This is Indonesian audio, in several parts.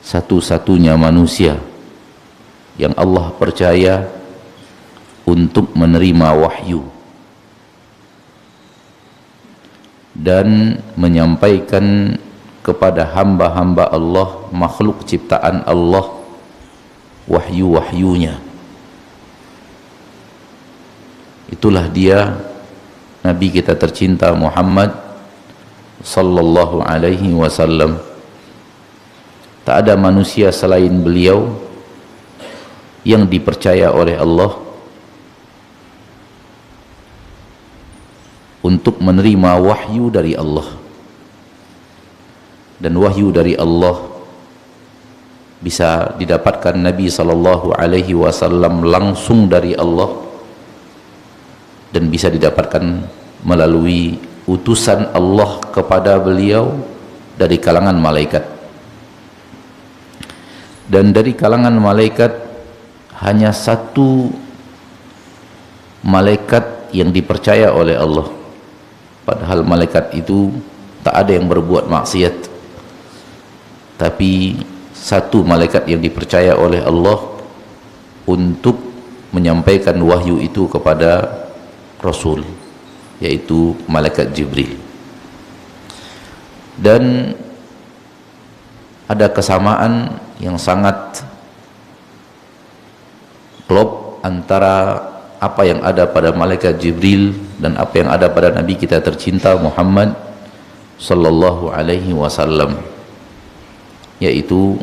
Satu-satunya manusia yang Allah percaya untuk menerima wahyu dan menyampaikan kepada hamba-hamba Allah, makhluk ciptaan Allah, wahyu-wahyunya. Itulah dia Nabi kita tercinta Muhammad sallallahu alaihi wasallam. Tak ada manusia selain beliau yang dipercaya oleh Allah untuk menerima wahyu dari Allah. Dan wahyu dari Allah bisa didapatkan Nabi sallallahu alaihi wasallam langsung dari Allah, dan bisa didapatkan melalui utusan Allah kepada beliau dari kalangan malaikat. Dan dari kalangan malaikat hanya satu malaikat yang dipercaya oleh Allah, padahal malaikat itu tak ada yang berbuat maksiat, tapi satu malaikat yang dipercaya oleh Allah untuk menyampaikan wahyu itu kepada Rasul, yaitu malaikat Jibril. Dan ada kesamaan yang sangat klop antara apa yang ada pada malaikat Jibril dan apa yang ada pada Nabi kita tercinta Muhammad sallallahu alaihi wasallam, yaitu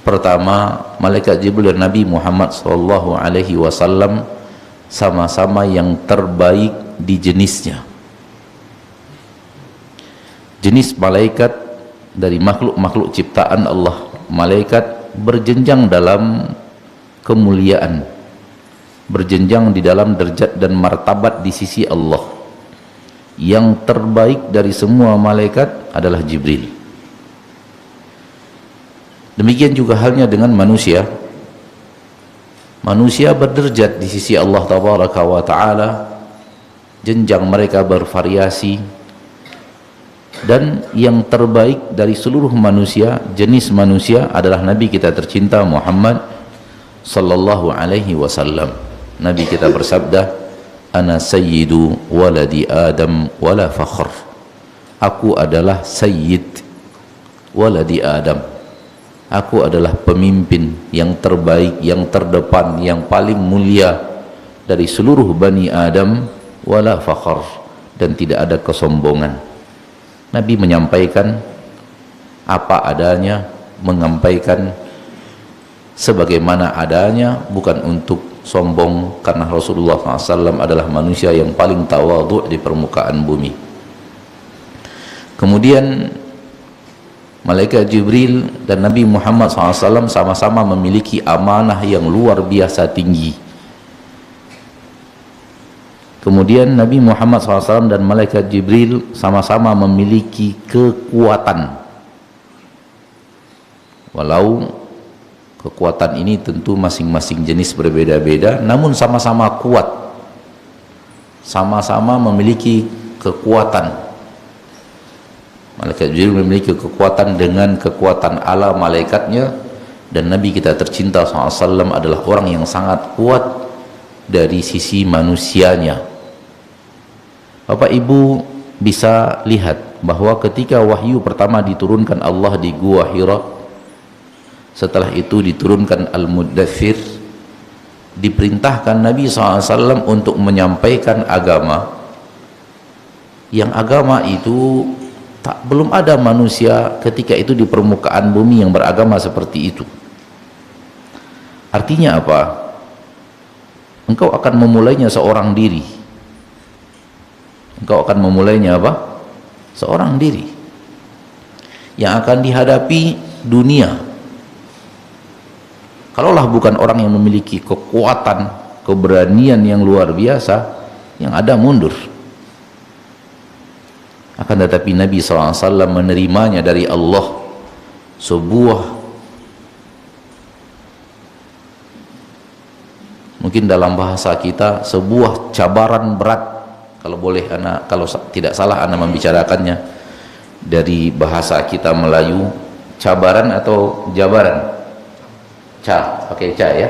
pertama, malaikat Jibril dan Nabi Muhammad sallallahu alaihi wasallam sama-sama yang terbaik di jenisnya. Jenis malaikat dari makhluk-makhluk ciptaan Allah, malaikat berjenjang dalam kemuliaan, berjenjang di dalam derajat dan martabat di sisi Allah. Yang terbaik dari semua malaikat adalah Jibril. Demikian juga halnya dengan manusia. Manusia berderajat di sisi Allah tabaraka wa ta'ala, jenjang mereka bervariasi, dan yang terbaik dari seluruh manusia, jenis manusia, adalah Nabi kita tercinta Muhammad sallallahu alaihi wasallam. Nabi kita bersabda, "Ana sayyidu waladi Adam wala fakhr." Aku adalah sayyid waladi Adam. Aku adalah pemimpin yang terbaik, yang terdepan, yang paling mulia dari seluruh Bani Adam, wala fakhr, dan tidak ada kesombongan. Nabi menyampaikan apa adanya, menyampaikan sebagaimana adanya, bukan untuk sombong, karena Rasulullah SAW adalah manusia yang paling tawadhu di permukaan bumi. Kemudian malaikat Jibril dan Nabi Muhammad SAW sama-sama memiliki amanah yang luar biasa tinggi. Kemudian Nabi Muhammad SAW dan malaikat Jibril sama-sama memiliki kekuatan. Walau kekuatan ini tentu masing-masing jenis berbeda-beda, namun sama-sama kuat, sama-sama memiliki kekuatan. Malaikat Jibril memiliki kekuatan dengan kekuatan ala malaikatnya, dan Nabi kita tercinta SAW adalah orang yang sangat kuat dari sisi manusianya. Bapak Ibu bisa lihat bahwa ketika wahyu pertama diturunkan Allah di Gua Hira, setelah itu diturunkan Al-Muddathir, diperintahkan Nabi SAW untuk menyampaikan agama, yang agama itu belum ada manusia ketika itu di permukaan bumi yang beragama seperti itu. Artinya apa? Engkau akan memulainya seorang diri. Engkau akan memulainya apa? Seorang diri yang akan dihadapi dunia. Kalaulah bukan orang yang memiliki kekuatan, keberanian yang luar biasa, yang ada mundur. Akan tetapi Nabi SAW menerimanya dari Allah, sebuah, mungkin dalam bahasa kita, sebuah cabaran berat kalau boleh ana, kalau tidak salah ana membicarakannya dari bahasa kita Melayu, cabaran atau jabaran? Pakai ca ya.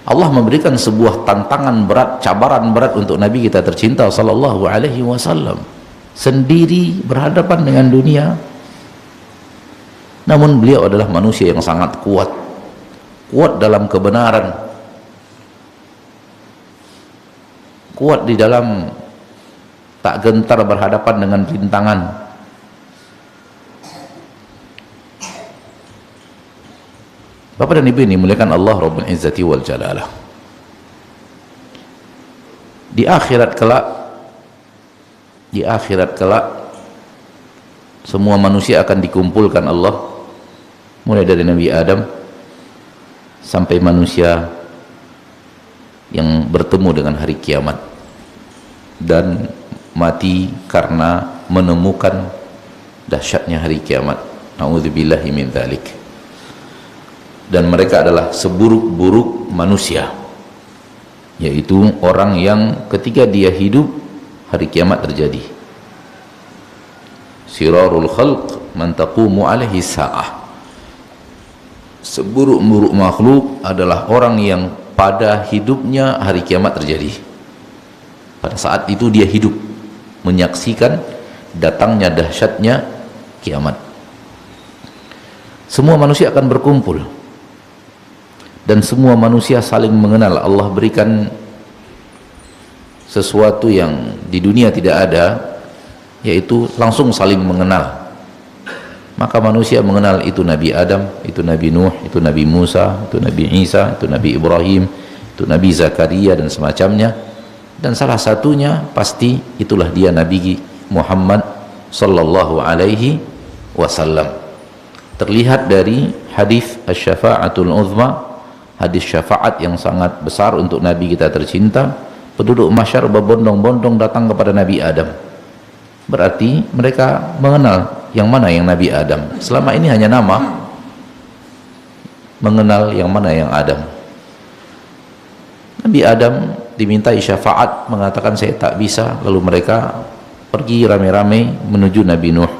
Allah memberikan sebuah tantangan berat, cabaran berat untuk Nabi kita tercinta sallallahu alaihi wasallam, sendiri berhadapan dengan dunia. Namun beliau adalah manusia yang sangat kuat dalam kebenaran, kuat di dalam tak gentar berhadapan dengan rintangan. Bapak dan Ibu ini muliakan Allah Rabbul Izzati wal Jalalah. Di akhirat kelak semua manusia akan dikumpulkan Allah, mulai dari Nabi Adam sampai manusia yang bertemu dengan hari kiamat dan mati karena menemukan dahsyatnya hari kiamat. Na'udzubillahi min dzalik. Dan mereka adalah seburuk-buruk manusia, yaitu orang yang ketika dia hidup hari kiamat terjadi. Sirarul khalq man taqumu alaihi sa'ah. Seburuk-buruk makhluk adalah orang yang pada hidupnya hari kiamat terjadi. Pada saat itu dia hidup menyaksikan datangnya dahsyatnya kiamat. Semua manusia akan berkumpul dan semua manusia saling mengenal. Allah berikan sesuatu yang di dunia tidak ada, yaitu langsung saling mengenal. Maka manusia mengenal itu Nabi Adam, itu Nabi Nuh, itu Nabi Musa, itu Nabi Isa, itu Nabi Ibrahim, itu Nabi Zakaria dan semacamnya. Dan salah satunya pasti itulah dia Nabi Muhammad sallallahu alaihi wasallam. Terlihat dari hadis asy-syafa'atul uzma, hadis syafaat yang sangat besar untuk Nabi kita tercinta. Penduduk mahsyar berbondong-bondong datang kepada Nabi Adam. Berarti mereka mengenal yang mana yang Nabi Adam. Selama ini hanya nama, mengenal yang mana yang Adam. Nabi Adam dimintai syafaat, mengatakan saya tak bisa. Lalu mereka pergi ramai-ramai menuju Nabi Nuh.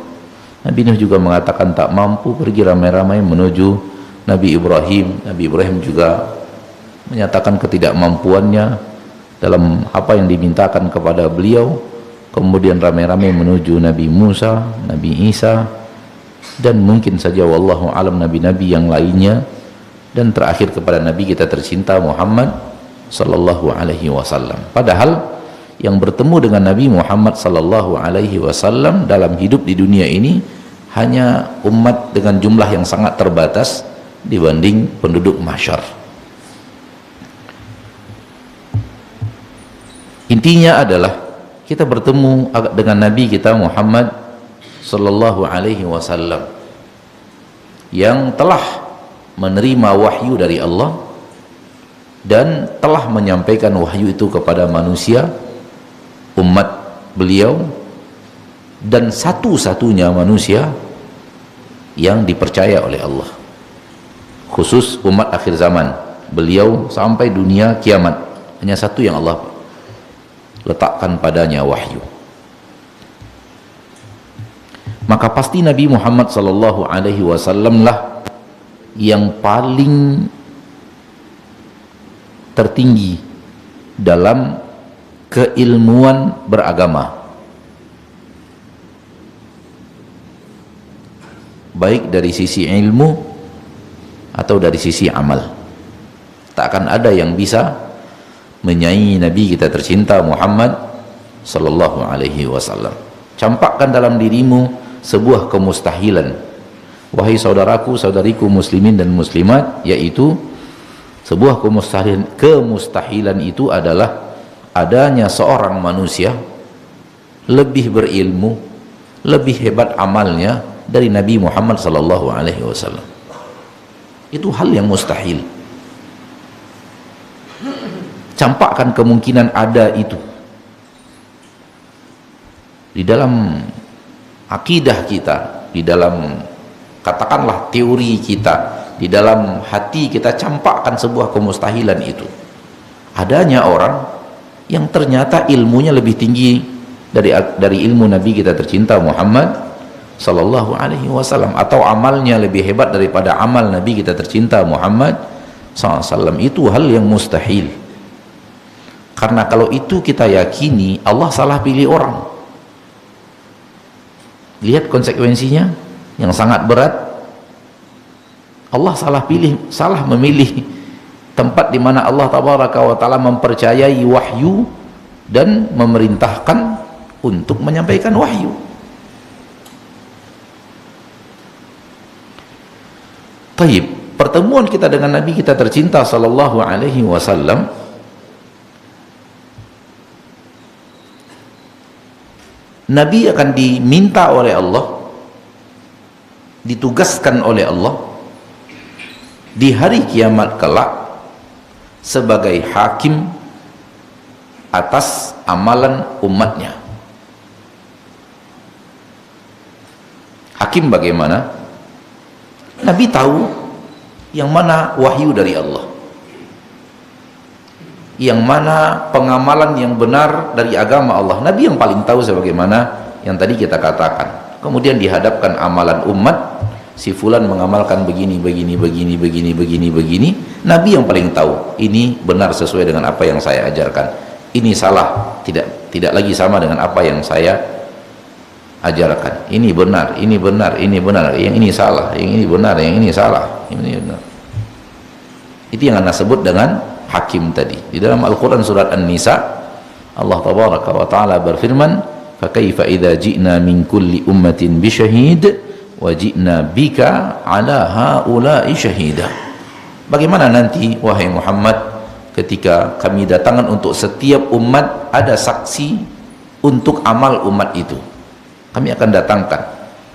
Nabi Nuh juga mengatakan tak mampu, pergi ramai-ramai menuju Nabi Ibrahim. Nabi Ibrahim juga menyatakan ketidakmampuannya dalam apa yang dimintakan kepada beliau. Kemudian ramai-ramai menuju Nabi Musa, Nabi Isa, dan mungkin saja wallahu alam nabi-nabi yang lainnya, dan terakhir kepada Nabi kita tercinta Muhammad sallallahu alaihi wasallam. Padahal yang bertemu dengan Nabi Muhammad sallallahu alaihi wasallam dalam hidup di dunia ini hanya umat dengan jumlah yang sangat terbatas dibanding penduduk mahsyar. Intinya adalah kita bertemu dengan Nabi kita Muhammad sallallahu alaihi wasallam yang telah menerima wahyu dari Allah dan telah menyampaikan wahyu itu kepada manusia, umat beliau, dan satu-satunya manusia yang dipercaya oleh Allah, khusus umat akhir zaman. Beliau sampai dunia kiamat hanya satu yang Allah letakkan padanya wahyu. Maka pasti Nabi Muhammad sallallahu alaihi wasallam lah yang paling tertinggi dalam keilmuan beragama, baik dari sisi ilmu atau dari sisi amal. Tak akan ada yang bisa menyaingi Nabi kita tercinta Muhammad sallallahu alaihi wasallam. Campakkan dalam dirimu sebuah kemustahilan, wahai saudaraku saudariku muslimin dan muslimat, yaitu sebuah kemustahilan itu adalah adanya seorang manusia lebih berilmu, lebih hebat amalnya dari Nabi Muhammad sallallahu alaihi wasallam. Itu hal yang mustahil. Campakkan kemungkinan ada itu di dalam akidah kita, di dalam katakanlah teori kita, di dalam hati kita. Campakkan sebuah kemustahilan itu, adanya orang yang ternyata ilmunya lebih tinggi dari ilmu Nabi kita tercinta Muhammad sallallahu alaihi wasallam, atau amalnya lebih hebat daripada amal Nabi kita tercinta Muhammad sallallahu alaihi wasallam. Itu hal yang mustahil. Karena kalau itu kita yakini, Allah salah pilih orang. Lihat konsekuensinya yang sangat berat. Allah salah memilih tempat di mana Allah tabaraka wa taala mempercayai wahyu dan memerintahkan untuk menyampaikan wahyu. Taib, pertemuan kita dengan Nabi kita tercinta sallallahu alaihi wasallam Nabi akan diminta oleh Allah, ditugaskan oleh Allah di hari kiamat kelak sebagai hakim atas amalan umatnya. Hakim bagaimana? Nabi tahu yang mana wahyu dari Allah, yang mana pengamalan yang benar dari agama Allah. Nabi yang paling tahu, sebagaimana yang tadi kita katakan. Kemudian dihadapkan amalan umat, si fulan mengamalkan begini. Nabi yang paling tahu, ini benar sesuai dengan apa yang saya ajarkan, ini salah, tidak lagi sama dengan apa yang saya ajarkan, ini benar, yang ini salah, yang ini benar, yang ini salah, ini benar. Itu yang Anda sebut dengan hakim tadi. Di dalam Al-Quran surat An-Nisa, Allah tabaraka wa ta'ala berfirman, فَكَيْفَ إِذَا جِئْنَا مِنْ كُلِّ أُمَّةٍ بِشَهِيدٍ وَجِئْنَا بِكَ عَلَى هَؤُلَاءِ شَهِيدًا. Bagaimana nanti wahai Muhammad ketika kami datangkan untuk setiap umat ada saksi untuk amal umat itu. Kami akan datangkan,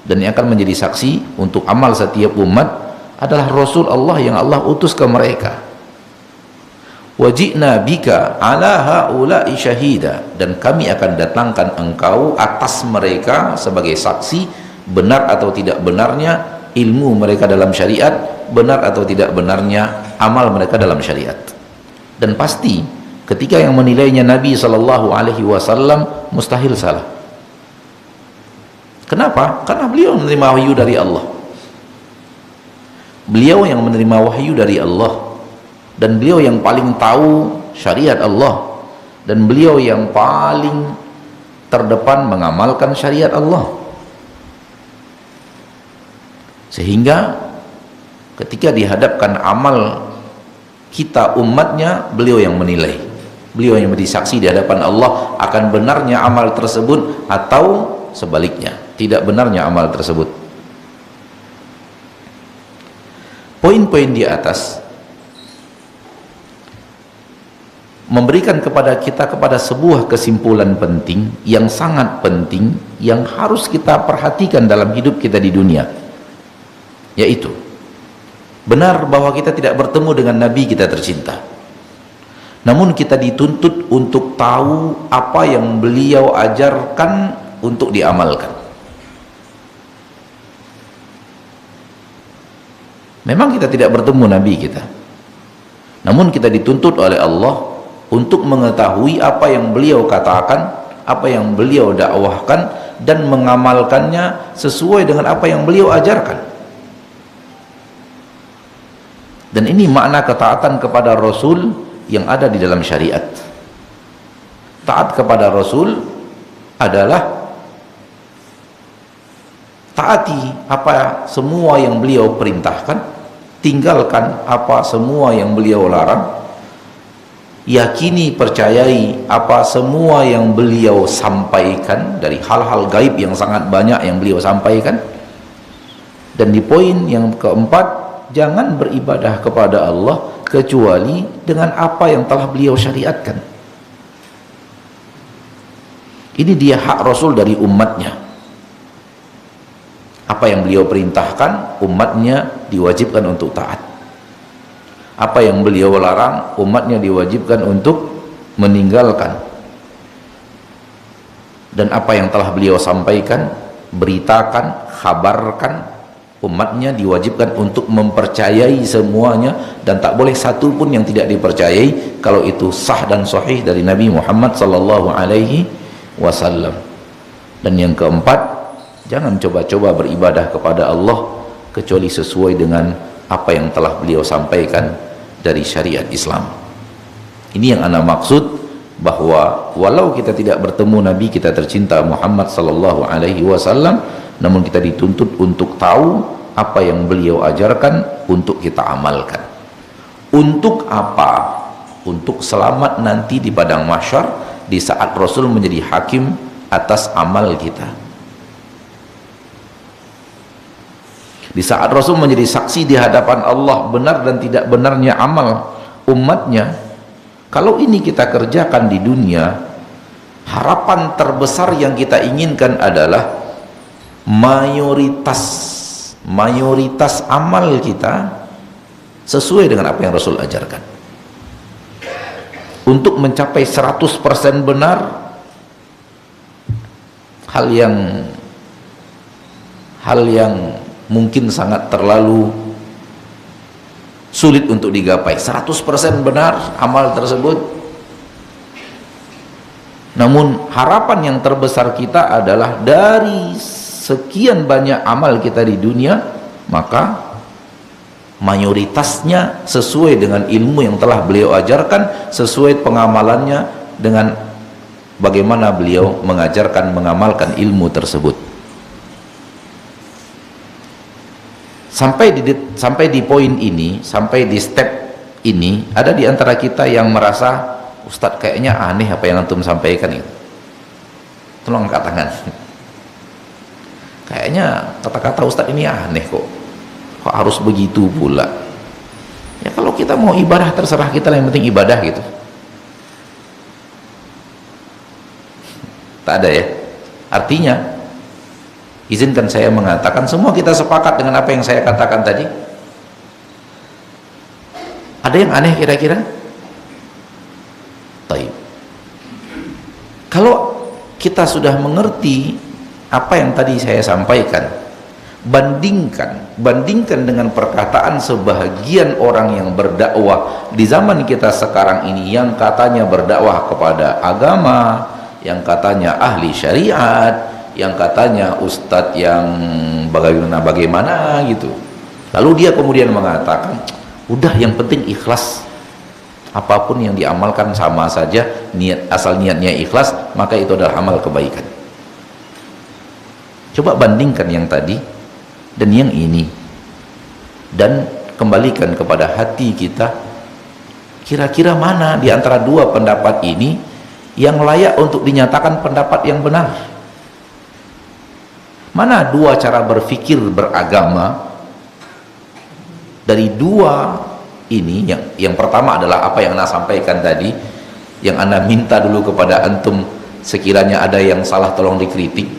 dan yang akan menjadi saksi untuk amal setiap umat adalah Rasul Allah yang Allah utus ke mereka. Wajibna bika ala haula'i syahida, dan kami akan datangkan engkau atas mereka sebagai saksi benar atau tidak benarnya ilmu mereka dalam syariat, benar atau tidak benarnya amal mereka dalam syariat. Dan pasti ketika yang menilainya Nabi sallallahu alaihi wasallam mustahil salah. Kenapa? Karena beliau menerima wahyu dari Allah. Beliau yang menerima wahyu dari Allah, dan beliau yang paling tahu syariat Allah, dan beliau yang paling terdepan mengamalkan syariat Allah. Sehingga ketika dihadapkan amal kita umatnya, beliau yang menilai, beliau yang menjadi saksi di hadapan Allah akan benarnya amal tersebut atau sebaliknya, tidak benarnya amal tersebut. Poin-poin di atas memberikan kepada kita sebuah kesimpulan penting, yang sangat penting, yang harus kita perhatikan dalam hidup kita di dunia, yaitu benar bahwa kita tidak bertemu dengan Nabi kita tercinta, namun kita dituntut untuk tahu apa yang beliau ajarkan untuk diamalkan. Memang kita tidak bertemu Nabi kita, namun kita dituntut oleh Allah untuk mengetahui apa yang beliau katakan, apa yang beliau dakwahkan, dan mengamalkannya sesuai dengan apa yang beliau ajarkan. Dan ini makna ketaatan kepada Rasul yang ada di dalam syariat. Taat kepada Rasul adalah taati apa semua yang beliau perintahkan, tinggalkan apa semua yang beliau larang, yakini, percayai apa semua yang beliau sampaikan dari hal-hal gaib yang sangat banyak yang beliau sampaikan. Dan di poin yang keempat, jangan beribadah kepada Allah kecuali dengan apa yang telah beliau syariatkan. Ini dia hak Rasul dari umatnya. Apa yang beliau perintahkan, umatnya diwajibkan untuk taat. Apa yang beliau larang, umatnya diwajibkan untuk meninggalkan. Dan apa yang telah beliau sampaikan, beritakan, kabarkan, Umatnya diwajibkan untuk mempercayai semuanya, dan tak boleh satu pun yang tidak dipercayai kalau itu sah dan sahih dari Nabi Muhammad sallallahu alaihi wasallam. Dan yang keempat, jangan coba-coba beribadah kepada Allah kecuali sesuai dengan apa yang telah beliau sampaikan dari syariat Islam. Ini yang ana maksud, bahwa walau kita tidak bertemu Nabi kita tercinta Muhammad sallallahu alaihi wasallam, namun kita dituntut untuk tahu apa yang beliau ajarkan untuk kita amalkan. Untuk apa? Untuk selamat nanti di padang mahsyar, di saat Rasul menjadi hakim atas amal kita, di saat Rasul menjadi saksi di hadapan Allah benar dan tidak benarnya amal umatnya. Kalau ini kita kerjakan di dunia, harapan terbesar yang kita inginkan adalah mayoritas amal kita sesuai dengan apa yang Rasul ajarkan. Untuk mencapai 100% benar, hal yang mungkin sangat terlalu sulit untuk digapai. 100% benar amal tersebut. Namun harapan yang terbesar kita adalah dari sekian banyak amal kita di dunia, maka mayoritasnya sesuai dengan ilmu yang telah beliau ajarkan, sesuai pengamalannya dengan bagaimana beliau mengajarkan, mengamalkan ilmu tersebut. Sampai di poin ini, sampai di step ini, ada di antara kita yang merasa, Ustadz kayaknya aneh apa yang antum sampaikan itu. Tolong angkat tangan. Kayaknya kata-kata Ustadz ini aneh kok harus begitu pula. Ya kalau kita mau ibadah terserah kita, yang penting ibadah gitu. Tak ada ya. Artinya, izinkan saya mengatakan, semua kita sepakat dengan apa yang saya katakan tadi. Ada yang aneh kira-kira? Taib. Kalau kita sudah mengerti apa yang tadi saya sampaikan, bandingkan dengan perkataan sebahagian orang yang berdakwah di zaman kita sekarang ini, yang katanya berdakwah kepada agama, yang katanya ahli syariat, yang katanya ustadz yang bagaimana gitu. Lalu dia kemudian mengatakan, udah yang penting ikhlas, apapun yang diamalkan sama saja, asal niatnya ikhlas, maka itu adalah amal kebaikan. Coba bandingkan yang tadi dan yang ini, dan kembalikan kepada hati kita, kira-kira mana di antara dua pendapat ini yang layak untuk dinyatakan pendapat yang benar? Mana dua cara berpikir beragama dari dua ini? Yang pertama adalah apa yang Anda sampaikan tadi, yang Anda minta dulu kepada antum, sekiranya ada yang salah tolong dikritik.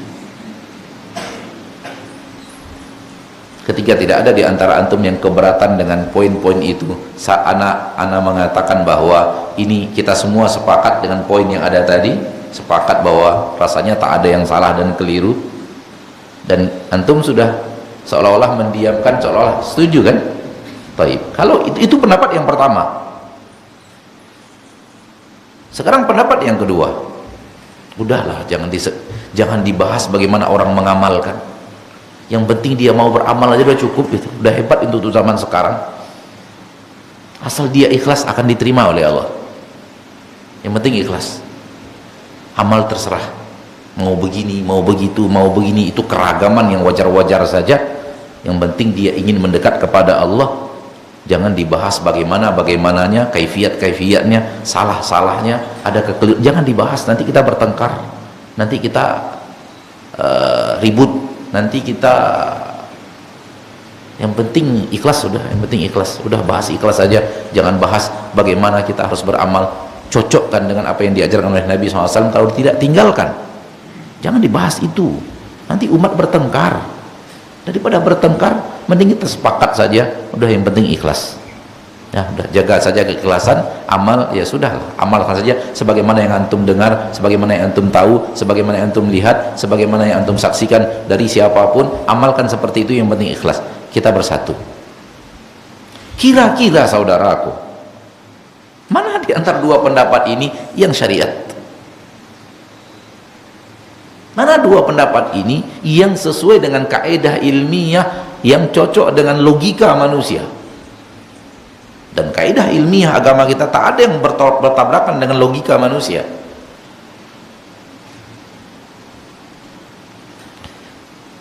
Ketika tidak ada di antara antum yang keberatan dengan poin-poin itu, saat ana mengatakan bahwa ini kita semua sepakat dengan poin yang ada tadi, sepakat bahwa rasanya tak ada yang salah dan keliru, dan antum sudah seolah-olah mendiamkan, seolah-olah setuju kan? Baik. Kalau itu pendapat yang pertama. Sekarang pendapat yang kedua. Udahlah, jangan dibahas bagaimana orang mengamalkan. Yang penting dia mau beramal aja udah cukup gitu. Udah hebat untuk zaman sekarang. Asal dia ikhlas akan diterima oleh Allah. Yang penting ikhlas. Amal terserah. Mau begini, mau begitu, mau begini, itu keragaman yang wajar-wajar saja. Yang penting dia ingin mendekat kepada Allah. Jangan dibahas bagaimananya, kaifiatnya, salah-salahnya, ada kekeliruan. Jangan dibahas, nanti kita bertengkar. Nanti kita ribut. Nanti kita, yang penting ikhlas sudah, yang penting ikhlas, udah bahas ikhlas saja, jangan bahas bagaimana kita harus beramal, cocokkan dengan apa yang diajarkan oleh Nabi SAW, kalau tidak tinggalkan, jangan dibahas itu, nanti umat bertengkar. Daripada bertengkar, mending kita sepakat saja, udah yang penting ikhlas. Ya, udah jaga saja keikhlasan, amal ya sudah, amalkan saja sebagaimana yang antum dengar, sebagaimana yang antum tahu, sebagaimana yang antum lihat, sebagaimana yang antum saksikan dari siapapun, amalkan seperti itu, yang penting ikhlas. kita bersatu. Kira-kira saudaraku, mana di antara dua pendapat ini yang syariat? Mana dua pendapat ini yang sesuai dengan kaidah ilmiah, yang cocok dengan logika manusia? Dan kaidah ilmiah agama kita tak ada yang bertabrakan dengan logika manusia.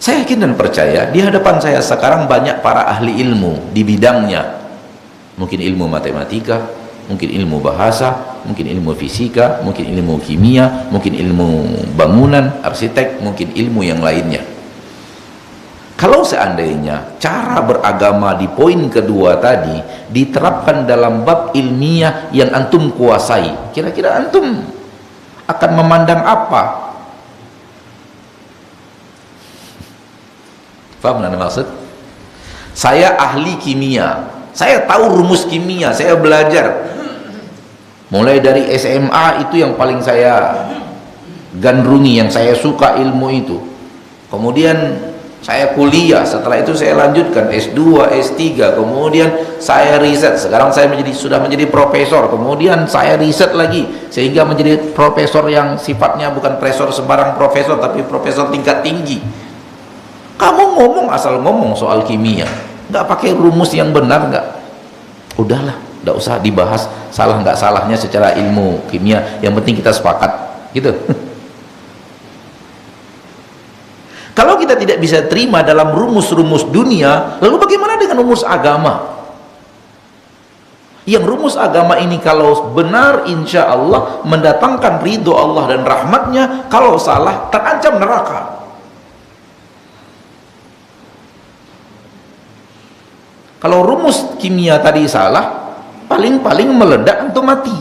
Saya yakin dan percaya di hadapan saya sekarang banyak para ahli ilmu di bidangnya. Mungkin ilmu matematika, mungkin ilmu bahasa, mungkin ilmu fisika, mungkin ilmu kimia, mungkin ilmu bangunan, arsitek, mungkin ilmu yang lainnya. Kalau seandainya cara beragama di poin kedua tadi diterapkan dalam bab ilmiah yang antum kuasai, kira-kira antum akan memandang apa? Paham nggak maksud? Saya ahli kimia, saya tahu rumus kimia, saya belajar mulai dari SMA, itu yang paling saya gandrungi, yang saya suka ilmu itu. Kemudian saya kuliah, setelah itu saya lanjutkan S2, S3, kemudian saya riset, sekarang saya sudah menjadi profesor, kemudian saya riset lagi sehingga menjadi profesor yang sifatnya bukan profesor sembarang profesor, tapi profesor tingkat tinggi. Kamu ngomong asal ngomong soal kimia, nggak pakai rumus yang benar, nggak, udahlah, nggak usah dibahas salah nggak salahnya secara ilmu kimia, yang penting kita sepakat, gitu. Kalau kita tidak bisa terima dalam rumus-rumus dunia, lalu bagaimana dengan rumus agama? Yang rumus agama ini kalau benar, insya Allah mendatangkan ridho Allah dan rahmatnya, kalau salah terancam neraka. Kalau rumus kimia tadi salah, paling-paling meledak atau mati.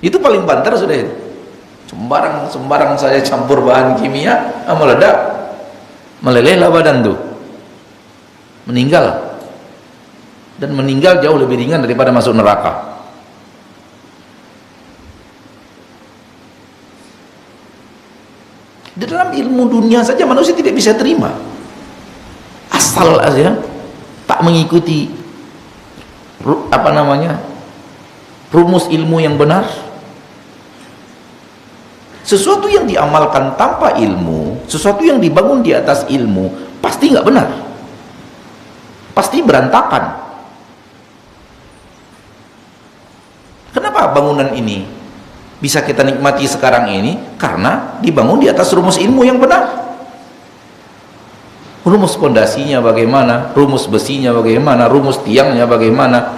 Itu paling banter sudah itu. Sembarang saya campur bahan kimia, meledak, melelehlah badan tuh, meninggal. Dan meninggal jauh lebih ringan daripada masuk neraka. Di dalam ilmu dunia saja manusia tidak bisa terima, asal aja tak mengikuti rumus ilmu yang benar. Sesuatu yang diamalkan tanpa ilmu, sesuatu yang dibangun di atas ilmu, pasti nggak benar, pasti berantakan. Kenapa bangunan ini bisa kita nikmati sekarang ini? Karena dibangun di atas rumus ilmu yang benar. Rumus pondasinya bagaimana, rumus besinya bagaimana, rumus tiangnya bagaimana.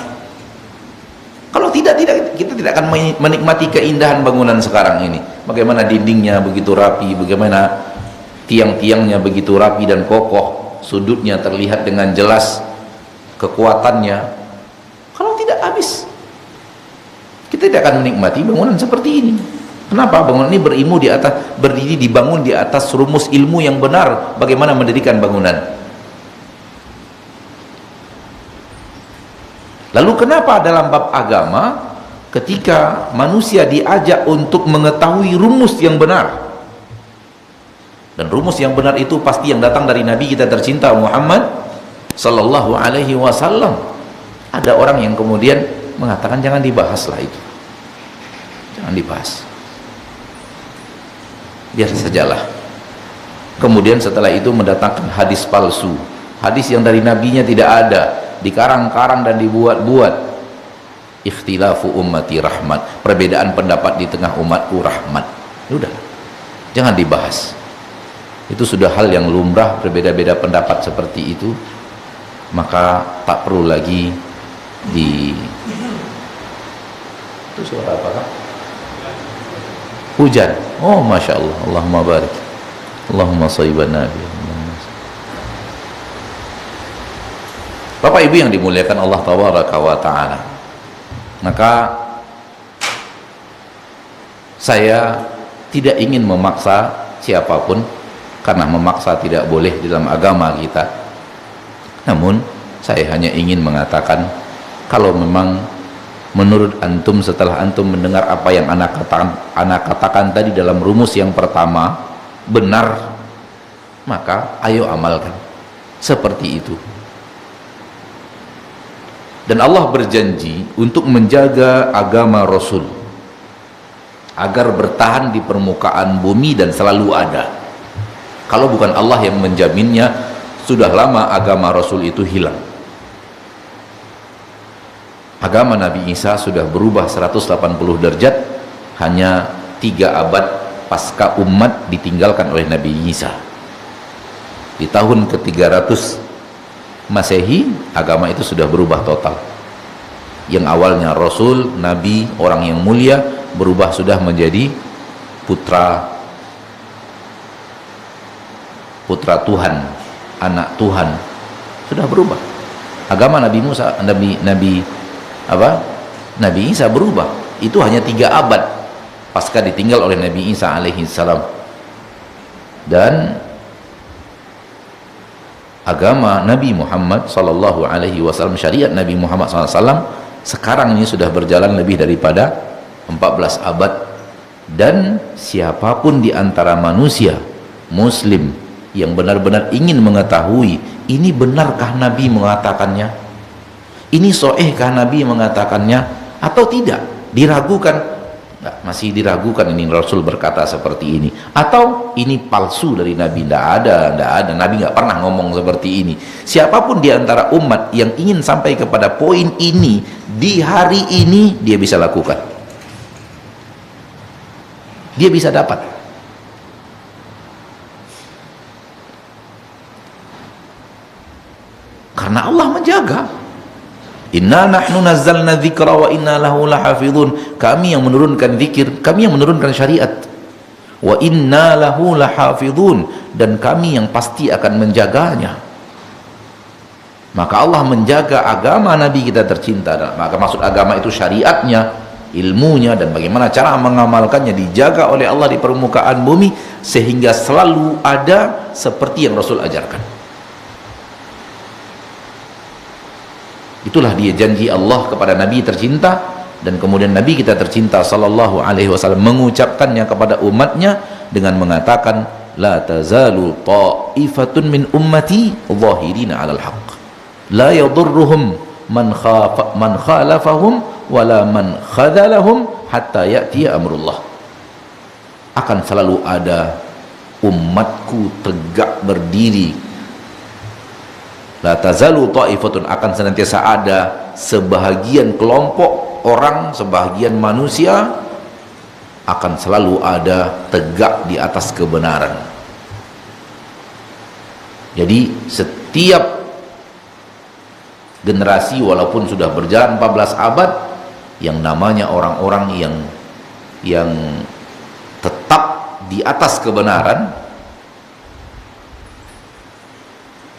Kalau tidak, kita tidak akan menikmati keindahan bangunan sekarang ini. Bagaimana dindingnya begitu rapi, bagaimana tiang-tiangnya begitu rapi dan kokoh, sudutnya terlihat dengan jelas kekuatannya. Kalau tidak, habis. Kita tidak akan menikmati bangunan seperti ini. Kenapa? Bangunan ini berdiri dibangun di atas rumus ilmu yang benar, bagaimana mendirikan bangunan. Lalu kenapa dalam bab agama, ketika manusia diajak untuk mengetahui rumus yang benar, dan rumus yang benar itu pasti yang datang dari Nabi kita tercinta Muhammad sallallahu alaihi wasallam, ada orang yang kemudian mengatakan jangan dibahaslah itu, jangan dibahas, biar sajalah. Kemudian setelah itu mendatangkan hadis palsu, hadis yang dari nabinya tidak ada, dikarang-karang dan dibuat-buat. Ikhtilafu ummati rahmat, perbedaan pendapat di tengah umatku rahmat. Udah, jangan dibahas. Itu sudah hal yang lumrah, berbeda-beda pendapat seperti itu, maka tak perlu lagi di. Itu suara apa kah? Hujan. Oh, masya Allah. Allahumma barik, Allahumma shayyiban nabi. Bapak Ibu yang dimuliakan Allah tabaraka wa ta'ala, maka saya tidak ingin memaksa siapapun, karena memaksa tidak boleh di dalam agama kita. Namun saya hanya ingin mengatakan, kalau memang menurut antum, setelah antum mendengar apa yang anak katakan tadi dalam rumus yang pertama benar, maka ayo amalkan seperti itu. Dan Allah berjanji untuk menjaga agama Rasul agar bertahan di permukaan bumi dan selalu ada. Kalau bukan Allah yang menjaminnya, sudah lama agama Rasul itu hilang. Agama Nabi Isa sudah berubah 180 derajat hanya 3 abad pasca umat ditinggalkan oleh Nabi Isa. Di tahun ke-300 Masehi, agama itu sudah berubah total. Yang awalnya Rasul, Nabi, orang yang mulia, berubah sudah menjadi putra Tuhan, anak Tuhan. Sudah berubah. Agama Nabi Isa berubah. Itu hanya 3 abad pasca ditinggal oleh Nabi Isa alaihi salam. Dan agama Nabi Muhammad sallallahu alaihi wasallam, syariat Nabi Muhammad sallallahu alaihi wasallam sekarang ini sudah berjalan lebih daripada 14 abad. Dan siapapun di antara manusia muslim yang benar-benar ingin mengetahui ini benarkah Nabi mengatakannya, ini sahihkah Nabi mengatakannya atau tidak, diragukan, masih diragukan ini Rasul berkata seperti ini atau ini palsu dari Nabi. Tidak ada, Nabi nggak pernah ngomong seperti ini. Siapapun di antara umat yang ingin sampai kepada poin ini di hari ini, dia bisa lakukan, dia bisa dapat. Karena Allah menjaga. Inna nahnu nazzalna dzikra wa inna lahu lahafizun. Kami yang menurunkan zikir, kami yang menurunkan syariat. Wa inna lahu lahafizun, dan kami yang pasti akan menjaganya. Maka Allah menjaga agama Nabi kita tercinta. Maka maksud agama itu syariatnya, ilmunya, dan bagaimana cara mengamalkannya dijaga oleh Allah di permukaan bumi sehingga selalu ada seperti yang Rasul ajarkan. Itulah dia janji Allah kepada Nabi tercinta, dan kemudian Nabi kita tercinta sallallahu alaihi wasallam mengucapkannya kepada umatnya dengan mengatakan, la tazalu ta'ifatun min ummati zahirina 'alal haqq la yadurruhum man khalafahum wala man khadalahum hatta ya'tiya amrullah. Akan selalu ada umatku tegak berdiri. La tazalu ta'ifatun, akan senantiasa ada sebahagian kelompok orang, sebahagian manusia akan selalu ada tegak di atas kebenaran. Jadi setiap generasi walaupun sudah berjalan 14 abad, yang namanya orang-orang yang tetap di atas kebenaran,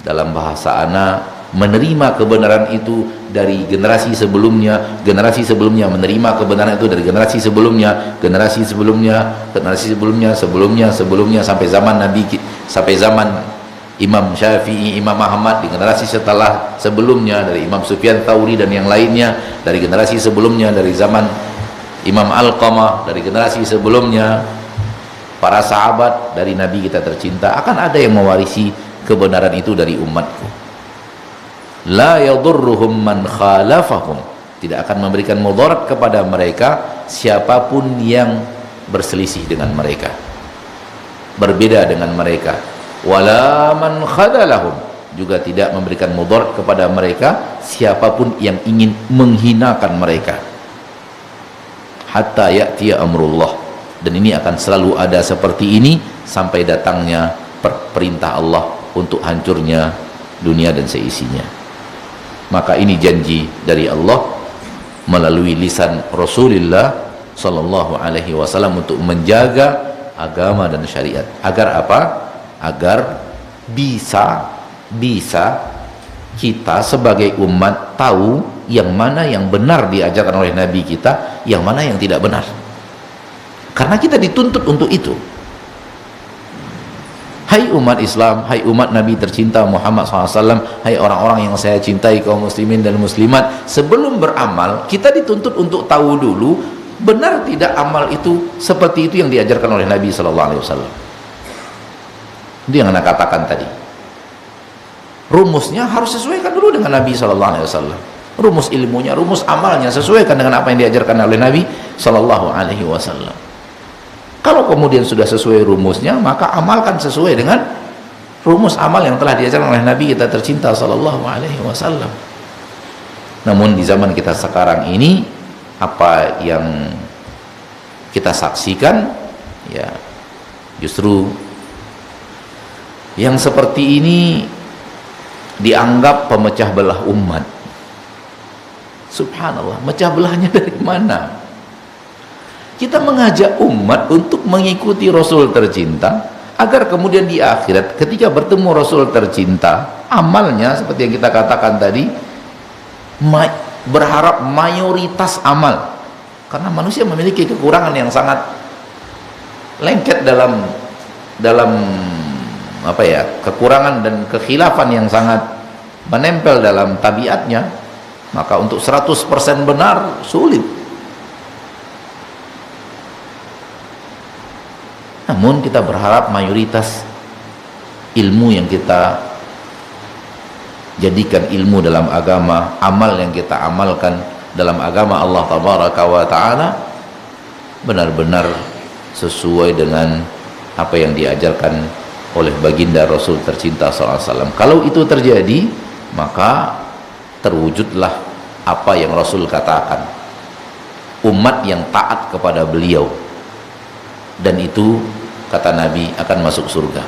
dalam bahasa ana menerima kebenaran itu dari generasi sebelumnya menerima kebenaran itu dari generasi sebelumnya sampai zaman Nabi, sampai zaman Imam Syafi'i, Imam Ahmad, di generasi setelah sebelumnya dari Imam Sufyan Tsauri dan yang lainnya, dari generasi sebelumnya dari zaman Imam Alqamah, dari generasi sebelumnya para sahabat dari Nabi kita tercinta, akan ada yang mewarisi kebenaran itu dari umatku. La yadurruhum man khalafahum, tidak akan memberikan mudarat kepada mereka siapapun yang berselisih dengan mereka, berbeda dengan mereka. Wala man khadalahum, juga tidak memberikan mudarat kepada mereka siapapun yang ingin menghinakan mereka. Hatta ya'tiya amrullah, dan ini akan selalu ada seperti ini sampai datangnya perintah Allah untuk hancurnya dunia dan seisinya. Maka ini janji dari Allah melalui lisan Rasulullah sallallahu alaihi wasallam untuk menjaga agama dan syariat. Agar apa? Agar bisa kita sebagai umat tahu yang mana yang benar diajarkan oleh Nabi kita, yang mana yang tidak benar. Karena kita dituntut untuk itu. Hai umat Islam, hai umat Nabi tercinta Muhammad SAW, hai orang-orang yang saya cintai, kaum muslimin dan muslimat, sebelum beramal kita dituntut untuk tahu dulu benar tidak amal itu seperti itu yang diajarkan oleh Nabi SAW. Itu yang Anda katakan tadi. Rumusnya harus sesuaikan dulu dengan Nabi SAW. rumus ilmunya, rumus amalnya sesuaikan dengan apa yang diajarkan oleh Nabi Sallallahu Alaihi Wasallam. Kalau kemudian sudah sesuai rumusnya, maka amalkan sesuai dengan rumus amal yang telah diajarkan oleh Nabi kita tercinta Sallallahu Alaihi Wasallam. Namun di zaman kita sekarang ini, apa yang kita saksikan, ya justru yang seperti ini dianggap pemecah belah umat. Subhanallah, mecah belahnya dari mana? Kita mengajak umat untuk mengikuti Rasul tercinta, agar kemudian di akhirat ketika bertemu Rasul tercinta, amalnya seperti yang kita katakan tadi, berharap mayoritas amal, karena manusia memiliki kekurangan yang sangat lengket dalam apa ya, kekurangan dan kekhilafan yang sangat menempel dalam tabiatnya. Maka untuk 100% benar sulit. Namun kita berharap mayoritas ilmu yang kita jadikan ilmu dalam agama, amal yang kita amalkan dalam agama Allah Tabaraka wa Ta'ala, benar-benar sesuai dengan apa yang diajarkan oleh baginda Rasul tercinta SAW. Kalau itu terjadi, maka terwujudlah apa yang Rasul katakan, umat yang taat kepada beliau, dan itu kata Nabi akan masuk surga.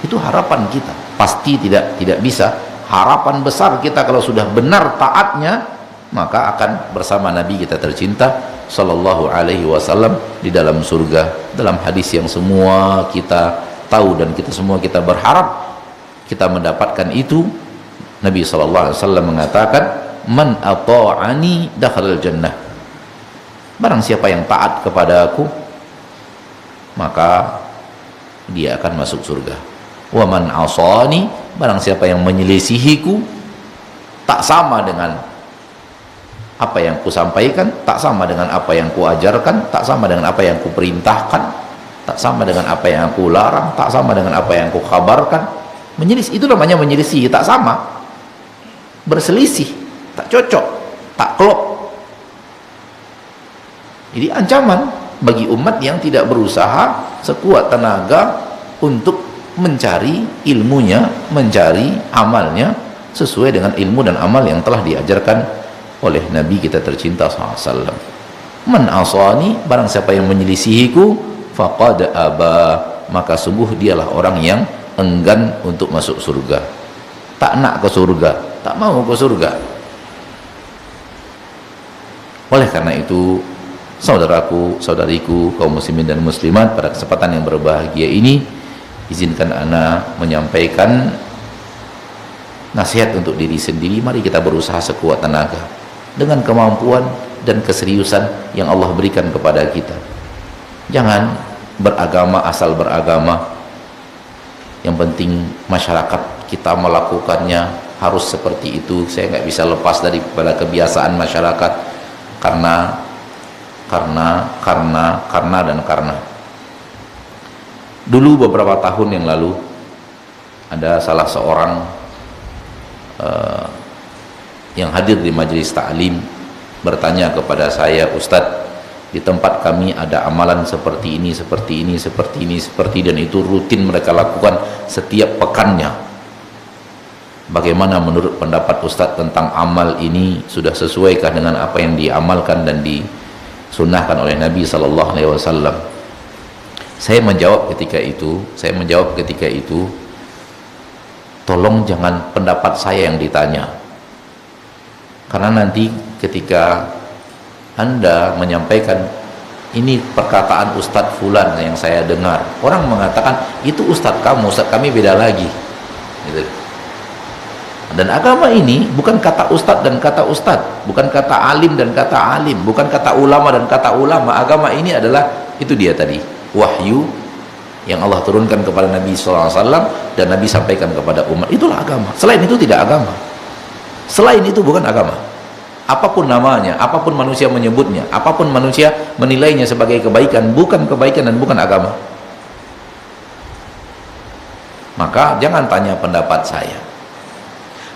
Itu harapan kita. Pasti tidak bisa. Harapan besar kita kalau sudah benar taatnya, maka akan bersama Nabi kita tercinta Sallallahu Alaihi Wasallam di dalam surga. Dalam hadis yang semua kita tahu dan kita semua kita berharap kita mendapatkan itu, Nabi Sallallahu Alaihi Wasallam mengatakan, man ata'ani dakhalal jannah. Barang siapa yang taat kepada aku, maka dia akan masuk surga. Wa man asani, barang siapa yang menyelisihiku, tak sama dengan apa yang ku sampaikan, tak sama dengan apa yang ku ajarkan, tak sama dengan apa yang ku perintahkan, tak sama dengan apa yang aku larang, tak sama dengan apa yang ku kabarkan. Menyelisih, itu namanya menyelisih, tak sama, berselisih, tak cocok, tak klop. Jadi ancaman bagi umat yang tidak berusaha sekuat tenaga untuk mencari ilmunya, mencari amalnya sesuai dengan ilmu dan amal yang telah diajarkan oleh Nabi kita tercinta SAW. Man asani, barang siapa yang menyelisihiku, faqad aba, maka sungguh dialah orang yang enggan untuk masuk surga, tak nak ke surga, tak mau ke surga. Oleh karena itu, saudaraku, saudariku, kaum muslimin dan muslimat, pada kesempatan yang berbahagia ini, izinkan ana menyampaikan nasihat untuk diri sendiri. Mari kita berusaha sekuat tenaga dengan kemampuan dan keseriusan yang Allah berikan kepada kita. Jangan beragama asal beragama. Yang penting masyarakat kita melakukannya harus seperti itu. Saya nggak bisa lepas daripada kebiasaan masyarakat karena. Dulu beberapa tahun yang lalu ada salah seorang yang hadir di majelis ta'lim bertanya kepada saya, Ustadz, di tempat kami ada amalan seperti ini, seperti ini, seperti ini, seperti, dan itu rutin mereka lakukan setiap pekannya. Bagaimana menurut pendapat Ustadz tentang amal ini? Sudah sesuaikah dengan apa yang diamalkan dan disunnahkan oleh Nabi Sallallahu Alaihi Wasallam? Saya menjawab ketika itu, tolong jangan pendapat saya yang ditanya, karena nanti ketika Anda menyampaikan ini perkataan Ustadz Fulan yang saya dengar, orang mengatakan itu Ustadz kamu, Ustadz kami beda lagi, gitu. Dan agama ini bukan kata Ustadz dan kata Ustadz, bukan kata alim dan kata alim, bukan kata ulama dan kata ulama. Agama ini adalah, itu dia tadi, wahyu yang Allah turunkan kepada Nabi SAW dan Nabi sampaikan kepada umat. Itulah agama. Selain itu tidak agama. Selain itu bukan agama. Apapun namanya, apapun manusia menyebutnya, apapun manusia menilainya sebagai kebaikan, bukan kebaikan dan bukan agama. Maka jangan tanya pendapat saya.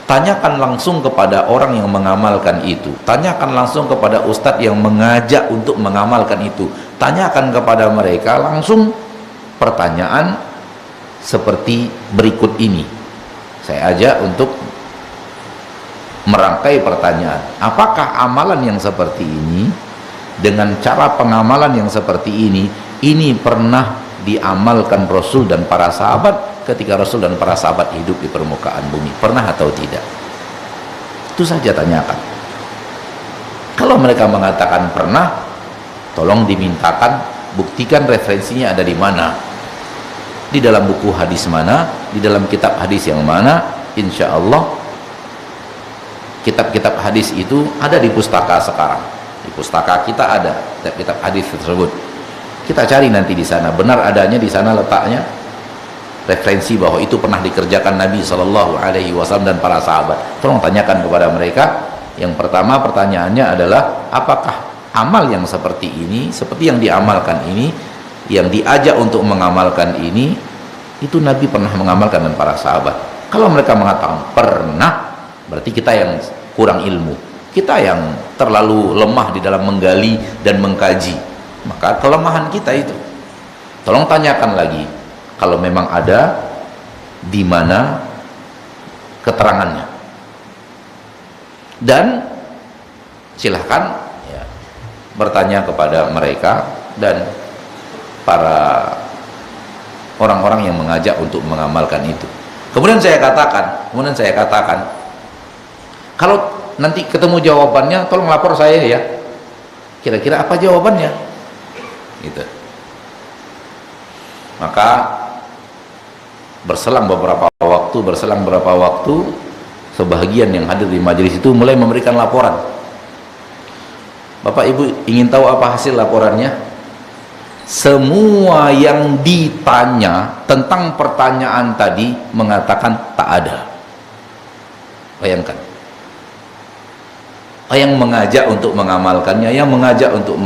tanyakan langsung kepada orang yang mengamalkan itu, tanyakan langsung kepada ustadz yang mengajak untuk mengamalkan itu, tanyakan kepada mereka langsung pertanyaan seperti berikut ini. Saya ajak untuk merangkai pertanyaan, apakah amalan yang seperti ini dengan cara pengamalan yang seperti ini pernah diamalkan Rasul dan para sahabat ketika Rasul dan para sahabat hidup di permukaan bumi, pernah atau tidak? Itu saja tanyakan. Kalau mereka mengatakan pernah, tolong dimintakan buktikan referensinya ada di mana, di dalam buku hadis mana, di dalam kitab hadis yang mana. Insya Allah kitab-kitab hadis itu ada di pustaka sekarang, di pustaka kita ada kitab hadis tersebut. Kita cari nanti di sana, benar adanya di sana letaknya referensi bahwa itu pernah dikerjakan Nabi Shallallahu Alaihi Wasallam dan para sahabat. Tolong tanyakan kepada mereka. Yang pertama pertanyaannya adalah, apakah amal yang seperti ini, seperti yang diamalkan ini, yang diajak untuk mengamalkan ini, itu Nabi pernah mengamalkan dan para sahabat? Kalau mereka mengatakan pernah, berarti kita yang kurang ilmu, kita yang terlalu lemah di dalam menggali dan mengkaji. Maka kelemahan kita itu. Tolong tanyakan lagi, kalau memang ada, di mana keterangannya, dan silahkan ya, bertanya kepada mereka dan para orang-orang yang mengajak untuk mengamalkan itu. Kemudian saya katakan, kalau nanti ketemu jawabannya, tolong lapor saya ya, kira-kira apa jawabannya gitu. Maka berselang beberapa waktu, sebahagian yang hadir di majelis itu mulai memberikan laporan. Bapak Ibu ingin tahu apa hasil laporannya? Semua yang ditanya tentang pertanyaan tadi mengatakan tak ada. Bayangkan, yang mengajak untuk mengamalkannya, yang mengajak untuk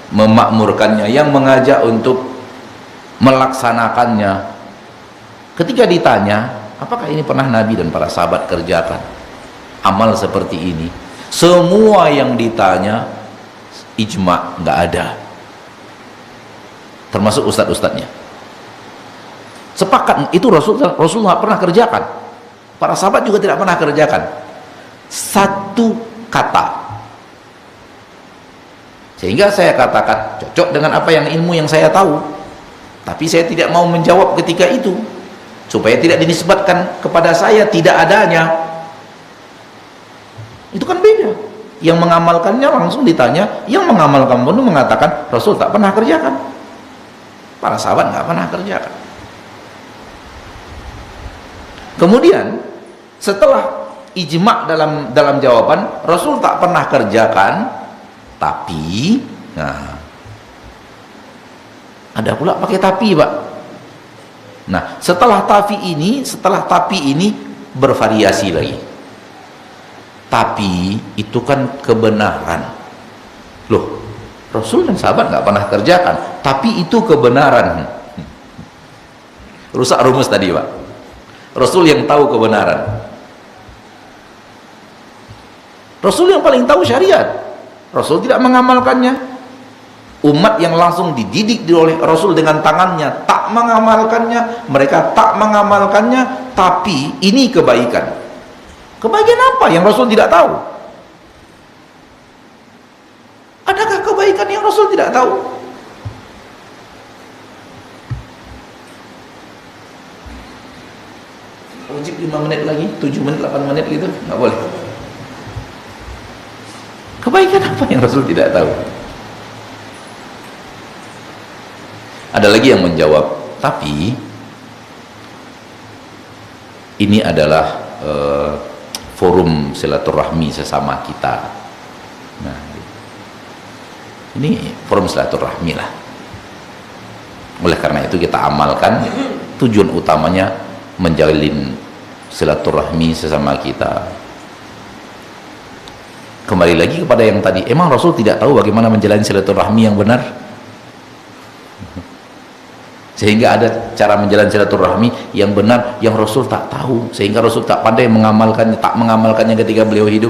memakmurkannya, yang mengajak untuk melaksanakannya, ketika ditanya apakah ini pernah Nabi dan para sahabat kerjakan amal seperti ini, semua yang ditanya ijma nggak ada, termasuk ustadz-ustadznya sepakat itu Rasulullah pernah kerjakan, para sahabat juga tidak pernah kerjakan. Satu kata. Sehingga saya katakan cocok dengan apa yang ilmu yang saya tahu, tapi saya tidak mau menjawab ketika itu supaya tidak dinisbatkan kepada saya tidak adanya. Itu kan beda. Yang mengamalkannya langsung ditanya, yang mengamalkan pun mengatakan Rasul tak pernah kerjakan, para sahabat nggak pernah kerjakan. Kemudian setelah ijma dalam jawaban Rasul tak pernah kerjakan, tapi nah ada pula pakai tapi, Pak. Nah, setelah tapi ini bervariasi lagi. Tapi itu kan kebenaran. Loh, Rasul dan sahabat nggak pernah kerjakan, tapi itu kebenaran. Rusak rumus tadi, Pak. Rasul yang tahu kebenaran. Rasul yang paling tahu syariat. Rasul tidak mengamalkannya. Umat yang langsung dididik oleh Rasul dengan tangannya tak mengamalkannya, mereka tak mengamalkannya, tapi ini kebaikan. Kebaikan apa yang Rasul tidak tahu? Adakah kebaikan yang Rasul tidak tahu? Wajib 5 menit lagi, 7 menit, 8 menit gitu, nggak boleh. Kebaikan apa yang Rasul tidak tahu? Ada lagi yang menjawab, tapi ini adalah forum silaturahmi sesama kita. Nah, ini forum silaturahmi lah. Oleh karena itu kita amalkan, tujuan utamanya menjalin silaturahmi sesama kita. Kembali lagi kepada yang tadi, emang Rasul tidak tahu bagaimana menjalani silaturahmi yang benar? Sehingga ada cara menjalin silaturahmi yang benar yang Rasul tak tahu, sehingga Rasul tak pandai tak mengamalkannya ketika beliau hidup.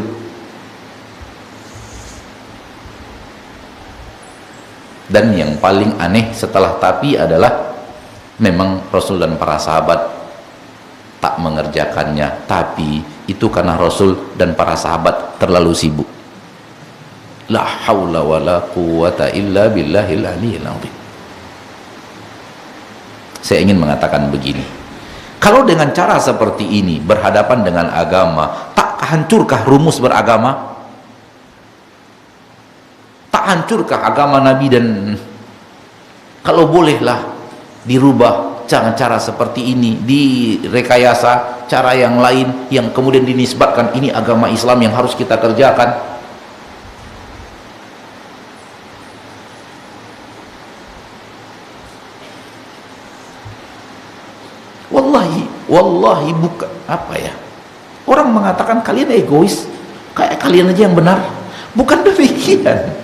Dan yang paling aneh setelah tapi adalah memang Rasul dan para sahabat tak mengerjakannya, tapi itu karena Rasul dan para sahabat terlalu sibuk. La haula wala quwata illa billahil aliyyil azim. Saya ingin mengatakan begini, kalau dengan cara seperti ini berhadapan dengan agama, tak hancurkah rumus beragama? Tak hancurkah agama Nabi? Dan kalau bolehlah dirubah, jangan cara seperti ini, direkayasa cara yang lain yang kemudian dinisbatkan ini agama Islam yang harus kita kerjakan. Wallahi bukan apa ya, orang mengatakan kalian egois, kayak kalian aja yang benar. Bukan demikian,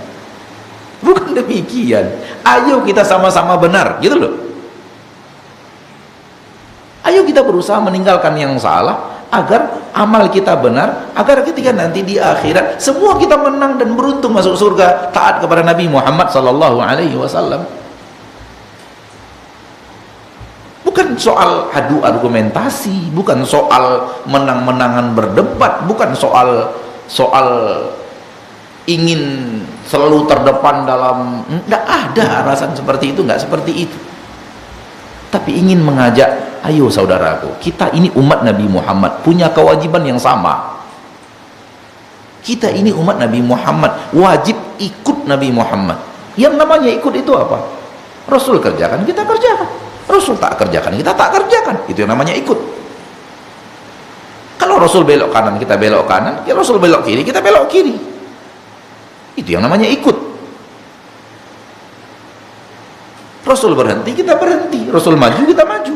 bukan demikian. Ayo kita sama-sama benar, gitu loh. Ayo kita berusaha meninggalkan yang salah agar amal kita benar, agar ketika nanti di akhirat semua kita menang dan beruntung masuk surga, taat kepada Nabi Muhammad sallallahu alaihi wasallam. Bukan soal adu argumentasi, bukan soal menang-menangan berdebat, bukan soal ingin selalu terdepan dalam, enggak ada alasan seperti itu, enggak seperti itu. Tapi ingin mengajak, ayo saudaraku, kita ini umat Nabi Muhammad, punya kewajiban yang sama. Kita ini umat Nabi Muhammad, wajib ikut Nabi Muhammad. Yang namanya ikut itu apa? Rasul kerjakan, kita kerjakan. Rasul tak kerjakan, kita tak kerjakan. Itu yang namanya ikut. Kalau Rasul belok kanan, kita belok kanan. Kalau Rasul belok kiri, kita belok kiri. Itu yang namanya ikut. Rasul berhenti, kita berhenti. Rasul maju, kita maju.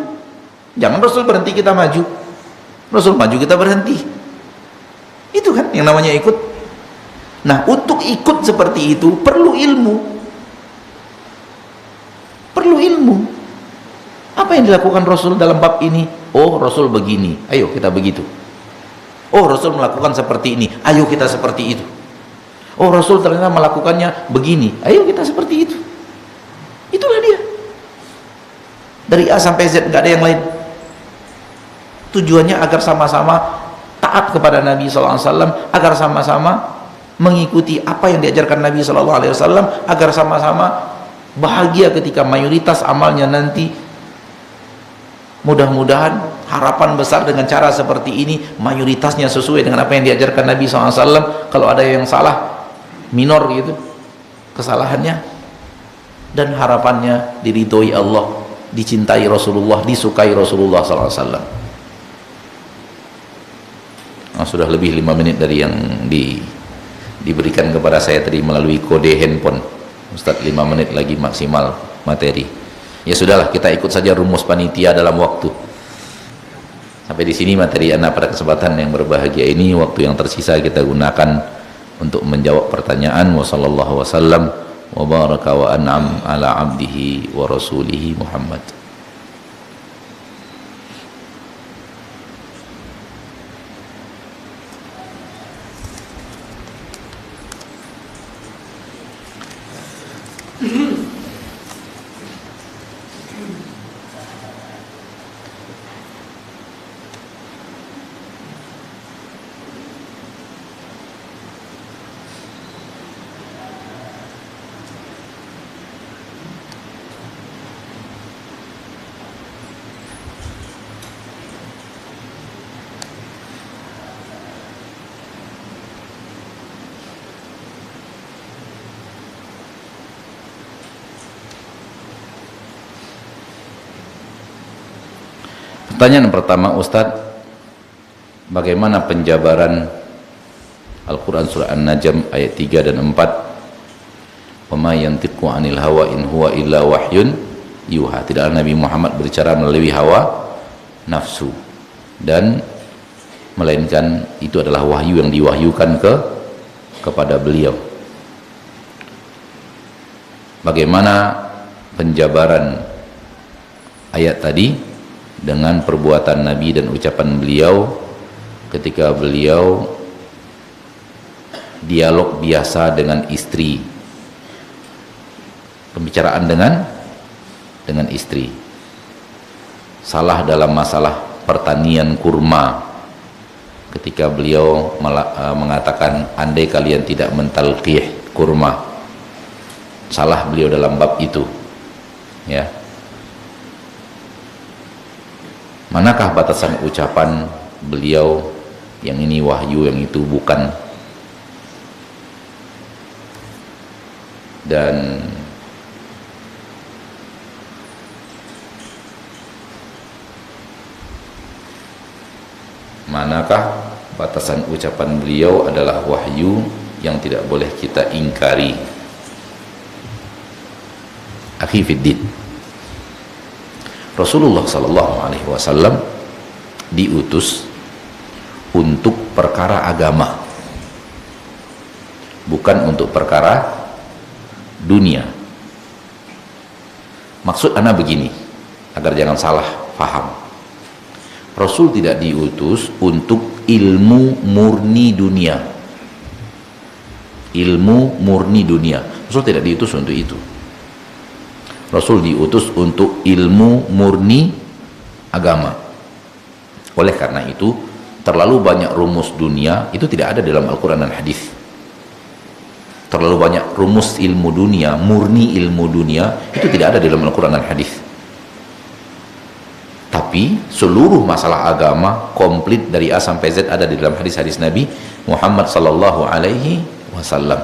Jangan Rasul berhenti, kita maju. Rasul maju, kita berhenti. Itu kan yang namanya ikut. Nah, untuk ikut seperti itu perlu ilmu. Perlu ilmu. Apa yang dilakukan Rasul dalam bab ini? Oh, Rasul begini, ayo kita begitu. Oh, Rasul melakukan seperti ini, ayo kita seperti itu. Oh, Rasul ternyata melakukannya begini, ayo kita seperti itu. Itulah dia. Dari A sampai Z, nggak ada yang lain. Tujuannya agar sama-sama taat kepada Nabi SAW, agar sama-sama mengikuti apa yang diajarkan Nabi SAW, agar sama-sama bahagia ketika mayoritas amalnya nanti. Mudah-mudahan harapan besar dengan cara seperti ini mayoritasnya sesuai dengan apa yang diajarkan Nabi SAW. Kalau ada yang salah minor gitu kesalahannya, dan harapannya diridhoi Allah, dicintai Rasulullah, disukai Rasulullah SAW. Sudah lebih 5 menit dari yang diberikan kepada saya tadi melalui kode handphone. Ustaz, 5 menit lagi maksimal materi. Ya sudahlah, kita ikut saja rumus panitia dalam waktu. Sampai di sini materi anak pada kesempatan yang berbahagia ini. Waktu yang tersisa kita gunakan untuk menjawab pertanyaan. Wassallallahu wasallam wa baraka wa an'am ala abdihi wa rasulihi Muhammad. Pertanyaan pertama, Ustadz, bagaimana penjabaran Al-Quran surah An-Najm ayat 3 dan 4? Wa ma yantiqu 'anil hawa in huwa illa wahyun yuha. Tidaklah Nabi Muhammad berbicara melalui hawa nafsu, dan melainkan itu adalah wahyu yang diwahyukan kepada beliau. Bagaimana penjabaran ayat tadi dengan perbuatan Nabi dan ucapan beliau ketika beliau dialog biasa dengan istri, pembicaraan dengan istri, salah dalam masalah pertanian kurma ketika beliau mengatakan andai kalian tidak mentalqih kurma, salah beliau dalam bab itu, ya. Manakah batasan ucapan beliau, yang ini wahyu, yang itu bukan? Dan manakah batasan ucapan beliau adalah wahyu yang tidak boleh kita ingkari? Akhi fiddin, Rasulullah sallallahu alaihi wasallam diutus untuk perkara agama, bukan untuk perkara dunia. Maksud ana begini, agar jangan salah faham. Rasul tidak diutus untuk ilmu murni dunia. Ilmu murni dunia. Rasul tidak diutus untuk itu. Rasul diutus untuk ilmu murni agama. Oleh karena itu, terlalu banyak rumus dunia itu tidak ada dalam Al-Quran dan Hadis. Terlalu banyak rumus ilmu dunia, murni ilmu dunia itu tidak ada dalam Al-Quran dan Hadis. Tapi seluruh masalah agama komplit dari A sampai Z ada di dalam hadis-hadis Nabi Muhammad sallallahu alaihi wasallam.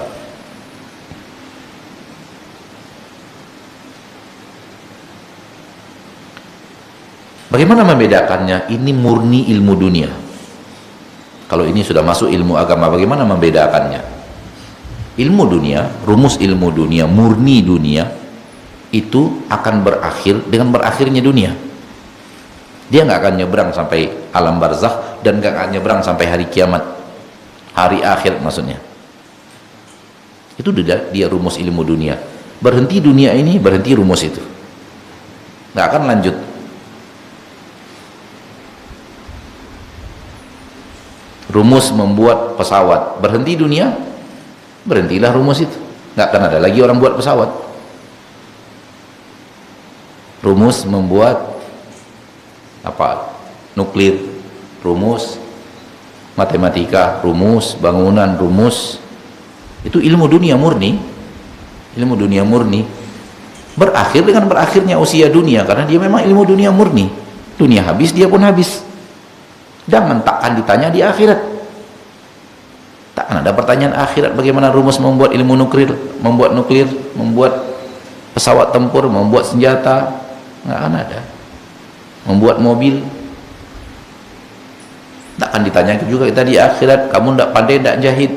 Bagaimana membedakannya? Ini murni ilmu dunia. Kalau ini sudah masuk ilmu agama, bagaimana membedakannya? Ilmu dunia, rumus ilmu dunia, murni dunia itu akan berakhir dengan berakhirnya dunia. Dia nggak akan nyebrang sampai alam barzakh dan nggak akan nyebrang sampai hari kiamat, hari akhir maksudnya. Itu dia rumus ilmu dunia. Berhenti dunia ini, berhenti rumus itu, nggak akan lanjut. Rumus membuat pesawat, berhenti dunia, berhentilah rumus itu, nggak akan ada lagi orang buat pesawat. Rumus membuat apa? Nuklir, rumus matematika, rumus bangunan, rumus itu ilmu dunia murni. Ilmu dunia murni berakhir dengan berakhirnya usia dunia, karena dia memang ilmu dunia murni. Dunia habis, dia pun habis. Dan takkan ditanya di akhirat. Takkan ada pertanyaan akhirat bagaimana rumus membuat ilmu nuklir, membuat pesawat tempur, membuat senjata, nggak akan ada. Membuat mobil, takkan ditanya juga kita di akhirat, kamu ndak pandai ndak jahit,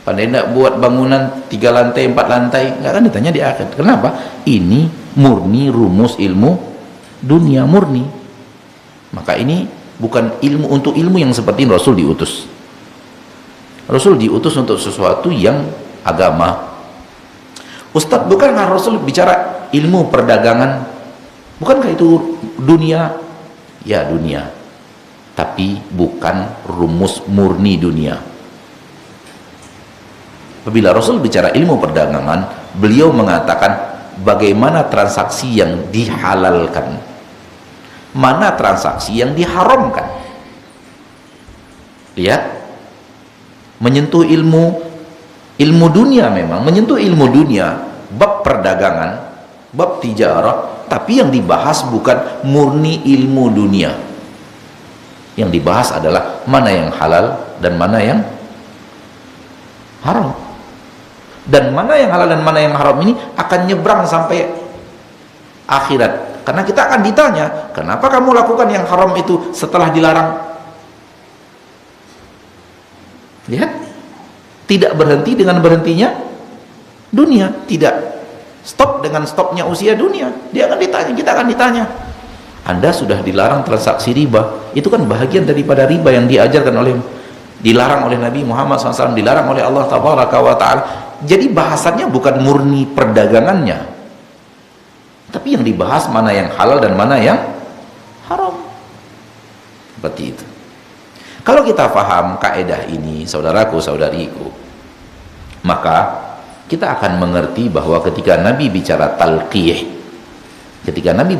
pandai ndak buat bangunan 3 lantai 4 lantai, nggak akan ditanya di akhirat. Kenapa? Ini murni rumus ilmu dunia murni. Maka ini bukan ilmu untuk ilmu yang seperti Rasul diutus. Rasul diutus untuk sesuatu yang agama. Ustadz, bukankah Rasul bicara ilmu perdagangan? Bukankah itu dunia? Ya, dunia, tapi bukan rumus murni dunia. Apabila Rasul bicara ilmu perdagangan, beliau mengatakan bagaimana transaksi yang dihalalkan, mana transaksi yang diharamkan. Lihat, menyentuh ilmu dunia, memang menyentuh ilmu dunia, bab perdagangan, bab tijarah, tapi yang dibahas bukan murni ilmu dunia. Yang dibahas adalah mana yang halal dan mana yang haram. Dan mana yang halal dan mana yang haram ini akan nyebrang sampai akhirat. Karena kita akan ditanya, kenapa kamu lakukan yang haram itu setelah dilarang? Lihat, tidak berhenti dengan berhentinya dunia, tidak stop dengan stopnya usia dunia. Dia akan ditanya, kita akan ditanya, Anda sudah dilarang transaksi riba. Itu kan bahagian daripada riba yang dilarang oleh Nabi Muhammad SAW, dilarang oleh Allah Tabaraka wa Ta'ala. Jadi bahasannya bukan murni perdagangannya, Tapi yang dibahas mana yang halal dan mana yang haram. Seperti itu. Kalau kita paham kaidah ini, saudaraku, saudariku, maka kita akan mengerti bahwa ketika Nabi bicara talqih, Nabi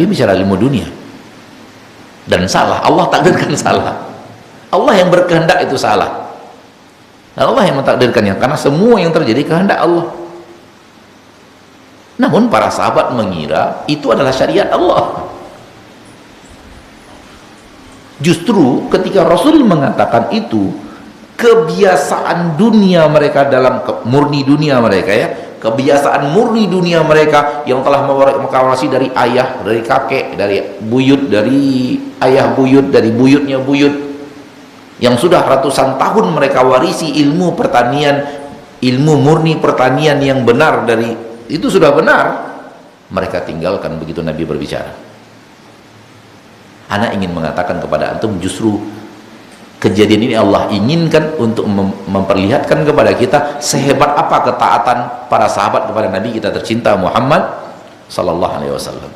bicara ilmu dunia. Dan salah, Allah takdirkan salah. Allah yang berkehendak itu salah. Dan Allah yang mentakdirkannya, karena semua yang terjadi kehendak Allah. Namun para sahabat mengira itu adalah syariat Allah. Justru ketika Rasul mengatakan itu, kebiasaan dunia mereka dalam murni dunia mereka, ya, kebiasaan murni dunia mereka yang telah mewarisi dari ayah, dari kakek, dari buyut, dari ayah buyut, dari buyutnya buyut, yang sudah ratusan tahun mereka warisi ilmu pertanian, ilmu murni pertanian yang benar, dari itu sudah benar, mereka tinggalkan begitu Nabi berbicara. Ana ingin mengatakan kepada antum, justru kejadian ini Allah inginkan untuk memperlihatkan kepada kita sehebat apa ketaatan para sahabat kepada Nabi kita tercinta Muhammad sallallahu alaihi wasallam.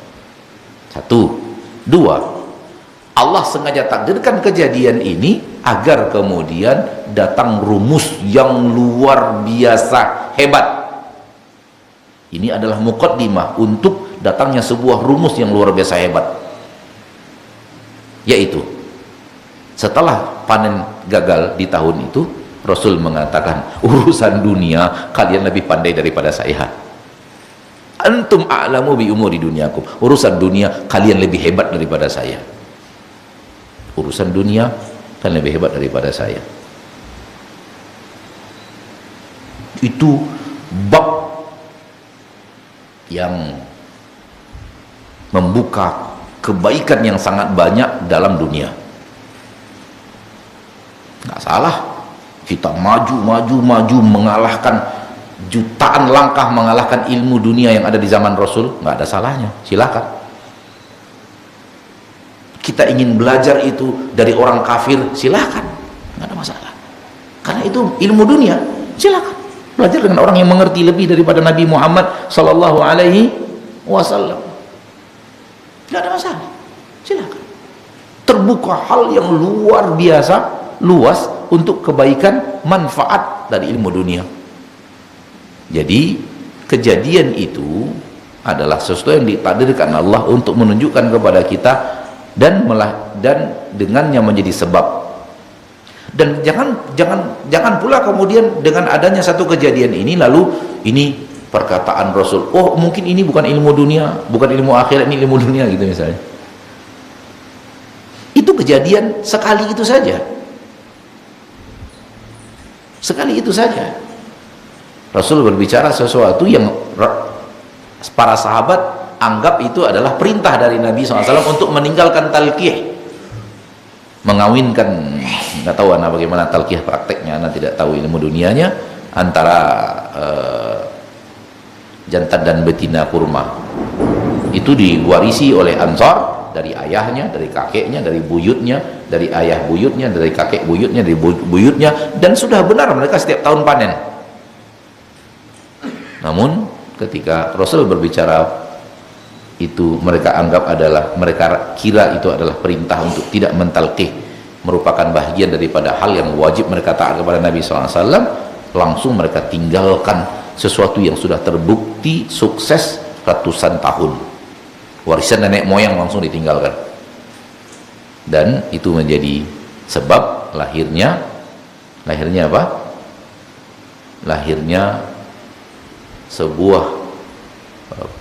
Satu. Dua, Allah sengaja takdirkan kejadian ini agar kemudian datang rumus yang luar biasa hebat. Ini adalah muqaddimah untuk datangnya sebuah rumus yang luar biasa hebat, yaitu setelah panen gagal di tahun itu, Rasul mengatakan, urusan dunia kalian lebih pandai daripada saya. Antum a'lamu bi umuri dunyakum. Urusan dunia kalian lebih hebat daripada saya. Urusan dunia kalian lebih hebat daripada saya. Itu bab yang membuka kebaikan yang sangat banyak dalam dunia. Nggak salah kita maju mengalahkan jutaan langkah, mengalahkan ilmu dunia yang ada di zaman Rasul, nggak ada salahnya, silakan. Kita ingin belajar itu dari orang kafir, silakan, nggak ada masalah, karena itu ilmu dunia, silakan belajar dengan orang yang mengerti lebih daripada Nabi Muhammad sallallahu alaihi wasallam, nggak ada masalah, silakan. Terbuka hal yang luar biasa luas untuk kebaikan manfaat dari ilmu dunia. Jadi kejadian itu adalah sesuatu yang ditakdirkan Allah untuk menunjukkan kepada kita dan dengannya menjadi sebab. Dan jangan pula kemudian dengan adanya satu kejadian ini lalu ini perkataan Rasul, oh mungkin ini bukan ilmu dunia, bukan ilmu akhirat, ini ilmu dunia, gitu misalnya. Itu kejadian sekali itu saja. Sekali itu saja Rasul berbicara sesuatu yang para sahabat anggap itu adalah perintah dari Nabi SAW untuk meninggalkan talqih, mengawinkan, nggak tahu anak bagaimana talqih prakteknya, anak tidak tahu ilmu dunianya, antara jantan dan betina kurma. Itu diwarisi oleh Ansar dari ayahnya, dari kakeknya, dari buyutnya, dari ayah buyutnya, dari kakek buyutnya, dari buyutnya, dan sudah benar mereka setiap tahun panen. Namun ketika Rasul berbicara itu, mereka anggap adalah, mereka kira itu adalah perintah untuk tidak mentalqih, merupakan bahagian daripada hal yang wajib mereka taat kepada Nabi SAW. Langsung mereka tinggalkan sesuatu yang sudah terbukti sukses ratusan tahun. Warisan nenek moyang langsung ditinggalkan, dan itu menjadi sebab lahirnya apa? Lahirnya sebuah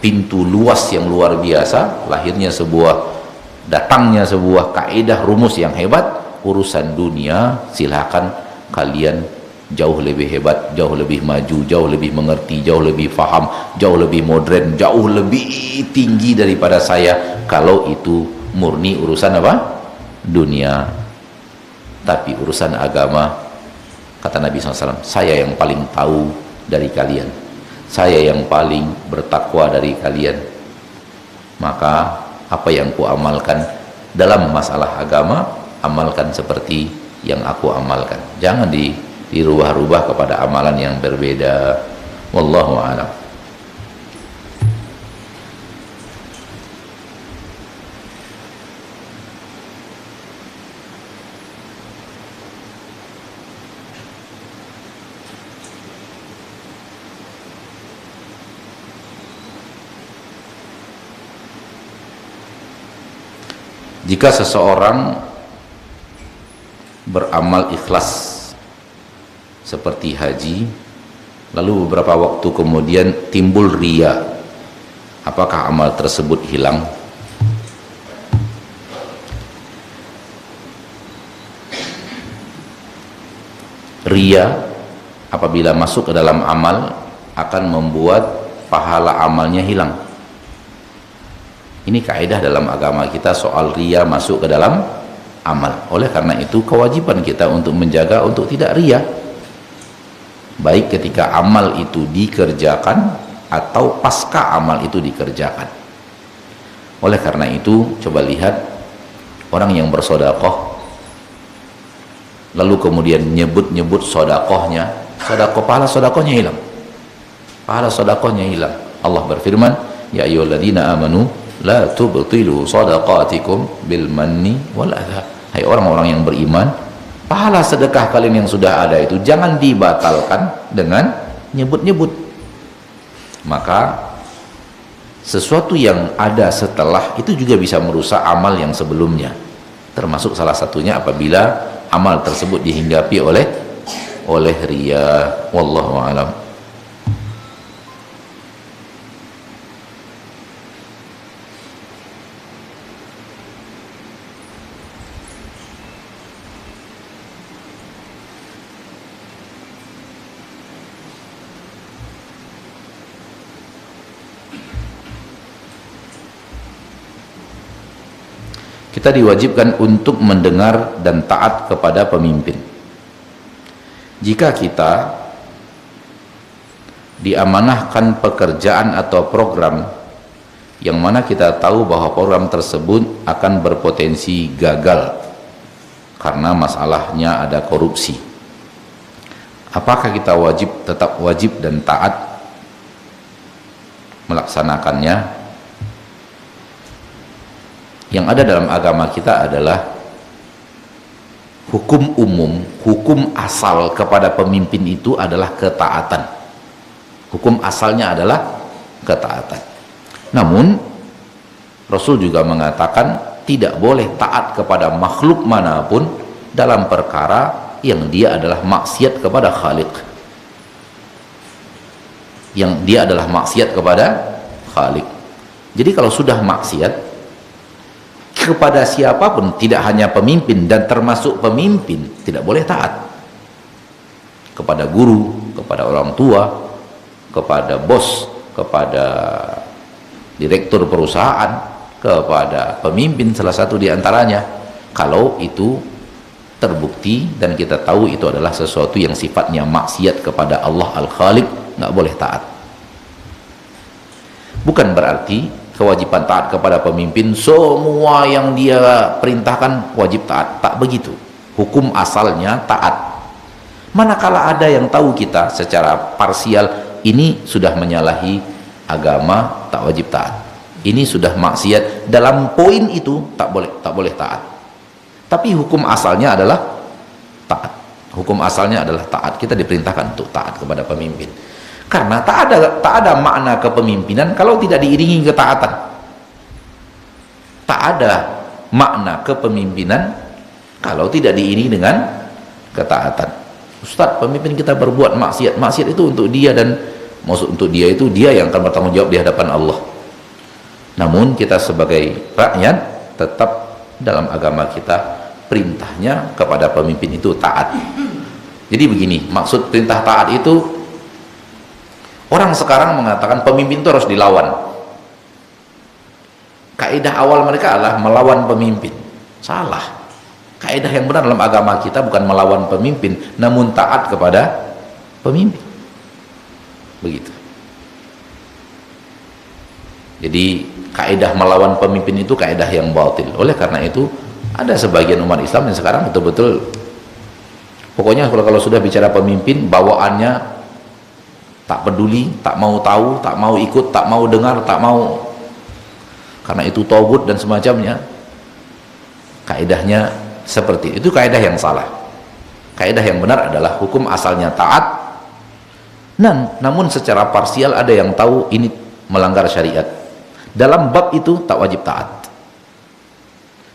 pintu luas yang luar biasa, datangnya sebuah kaidah rumus yang hebat. Urusan dunia silakan kalian jauh lebih hebat, jauh lebih maju, jauh lebih mengerti, jauh lebih faham, jauh lebih modern, jauh lebih tinggi daripada saya kalau itu murni urusan apa? Dunia. Tapi urusan agama, kata Nabi SAW, saya yang paling tahu dari kalian, saya yang paling bertakwa dari kalian. Maka apa yang ku amalkan dalam masalah agama, amalkan seperti yang aku amalkan, jangan dirubah-rubah kepada amalan yang berbeda. Wallahu a'lam. Jika seseorang beramal ikhlas seperti haji, lalu beberapa waktu kemudian timbul riya, apakah amal tersebut hilang? Riya apabila masuk ke dalam amal akan membuat pahala amalnya hilang. Ini kaidah dalam agama kita soal riya masuk ke dalam amal. Oleh karena itu kewajiban kita untuk menjaga untuk tidak riya, baik ketika amal itu dikerjakan atau pasca amal itu dikerjakan. Oleh karena itu coba lihat orang yang bersedekah lalu kemudian nyebut-nyebut sedekahnya, pahala sedekahnya hilang. Pahala sedekahnya hilang. Allah berfirman, ya ayyuhalladzina amanu la tubtilu shadaqatikum bil manni wal adha. Hai orang-orang yang beriman, pahala sedekah kalian yang sudah ada itu jangan dibatalkan dengan nyebut-nyebut. Maka sesuatu yang ada setelah itu juga bisa merusak amal yang sebelumnya. Termasuk salah satunya apabila amal tersebut dihinggapi oleh riya. Wallahu a'lam. Kita diwajibkan untuk mendengar dan taat kepada pemimpin. Jika kita diamanahkan pekerjaan atau program yang mana kita tahu bahwa program tersebut akan berpotensi gagal karena masalahnya ada korupsi, apakah kita tetap wajib dan taat melaksanakannya? Yang ada dalam agama kita adalah hukum umum, hukum asal kepada pemimpin itu adalah ketaatan. Hukum asalnya adalah ketaatan. Namun Rasul juga mengatakan tidak boleh taat kepada makhluk manapun dalam perkara yang dia adalah maksiat kepada Khaliq. Yang dia adalah maksiat kepada Khaliq. Jadi kalau sudah maksiat kepada siapapun, tidak hanya pemimpin dan termasuk pemimpin, tidak boleh taat. Kepada guru, kepada orang tua, kepada bos, kepada direktur perusahaan, kepada pemimpin salah satu di antaranya. Kalau itu terbukti dan kita tahu itu adalah sesuatu yang sifatnya maksiat kepada Allah Al-Khaliq, nggak boleh taat. Bukan berarti kewajiban taat kepada pemimpin semua yang dia perintahkan wajib taat, tak begitu. Hukum asalnya taat. Manakala ada yang tahu kita secara parsial ini sudah menyalahi agama, tak wajib taat. Ini sudah maksiat, dalam poin itu tak boleh taat. Tapi hukum asalnya adalah taat. Hukum asalnya adalah taat. Kita diperintahkan untuk taat kepada pemimpin. Karena tak ada makna kepemimpinan kalau tidak diiringi ketaatan. Tak ada makna kepemimpinan kalau tidak diiringi dengan ketaatan. Ustaz, pemimpin kita berbuat maksiat. Maksiat itu untuk dia, dan maksud untuk dia itu dia yang akan bertanggung jawab di hadapan Allah. Namun kita sebagai rakyat tetap dalam agama kita perintahnya kepada pemimpin itu taat. Jadi begini, maksud perintah taat itu, orang sekarang mengatakan pemimpin itu harus dilawan. Kaidah awal mereka adalah melawan pemimpin. Salah. Kaidah yang benar dalam agama kita bukan melawan pemimpin, namun taat kepada pemimpin. Begitu. Jadi kaidah melawan pemimpin itu kaidah yang batil. Oleh karena itu ada sebagian umat Islam yang sekarang betul-betul pokoknya kalau sudah bicara pemimpin, bawaannya tak peduli, tak mau tahu, tak mau ikut, tak mau dengar, tak mau, karena itu tauhid dan semacamnya. Kaidahnya seperti itu, kaidah yang salah. Kaidah yang benar adalah hukum asalnya taat, namun secara parsial ada yang tahu ini melanggar syariat. Dalam bab itu tak wajib taat.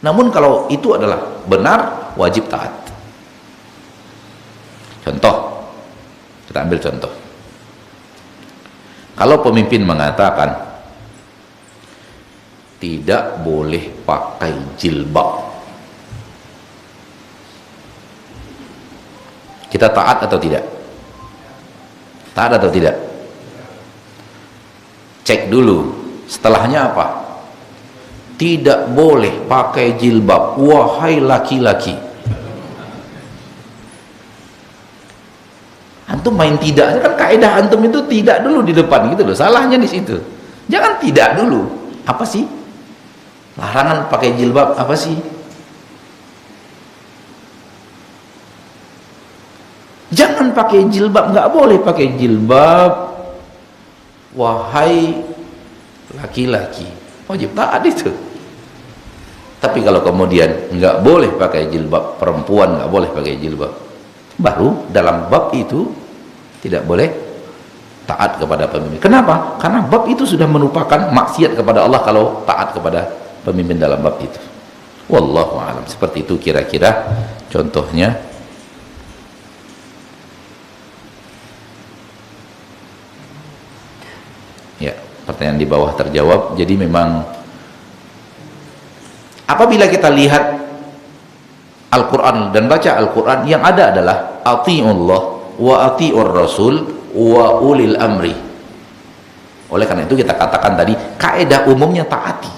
Namun kalau itu adalah benar, wajib taat. Contoh, kita ambil contoh. Kalau pemimpin mengatakan tidak boleh pakai jilbab, kita taat atau tidak? Taat atau tidak? Cek dulu. Setelahnya apa? Tidak boleh pakai jilbab, wahai laki-laki. Antum main tidak, kan kaidah antum itu tidak dulu di depan gitu loh. Salahnya di situ. Jangan tidak dulu. Apa sih? Larangan pakai jilbab apa sih? Jangan pakai jilbab, nggak boleh pakai jilbab, wahai laki-laki. Wajib taat itu. Tapi kalau kemudian nggak boleh pakai jilbab, perempuan nggak boleh pakai jilbab, baru dalam bab itu tidak boleh taat kepada pemimpin. Kenapa? Karena bab itu sudah merupakan maksiat kepada Allah kalau taat kepada pemimpin dalam bab itu. Wallahu a'lam. Seperti itu kira-kira contohnya. Ya, pertanyaan di bawah terjawab. Jadi memang apabila kita lihat Al-Quran dan baca Al-Quran, yang ada adalah ati'ullah wa ati'ur rasul wa ulil amri. Oleh karena itu kita katakan tadi, kaidah umumnya taati.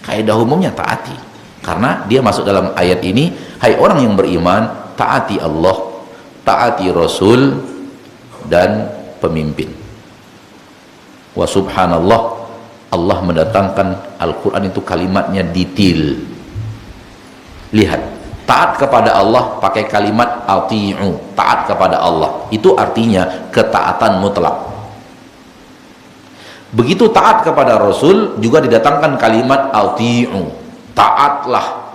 Kaidah umumnya taati. Karena dia masuk dalam ayat ini, hai orang yang beriman, taati Allah, taati Rasul dan pemimpin. Wa subhanallah, Allah mendatangkan Al-Quran itu kalimatnya detail. Lihat, taat kepada Allah pakai kalimat ati'u, taat kepada Allah, itu artinya ketaatan mutlak. Begitu taat kepada Rasul juga didatangkan kalimat ati'u, taatlah.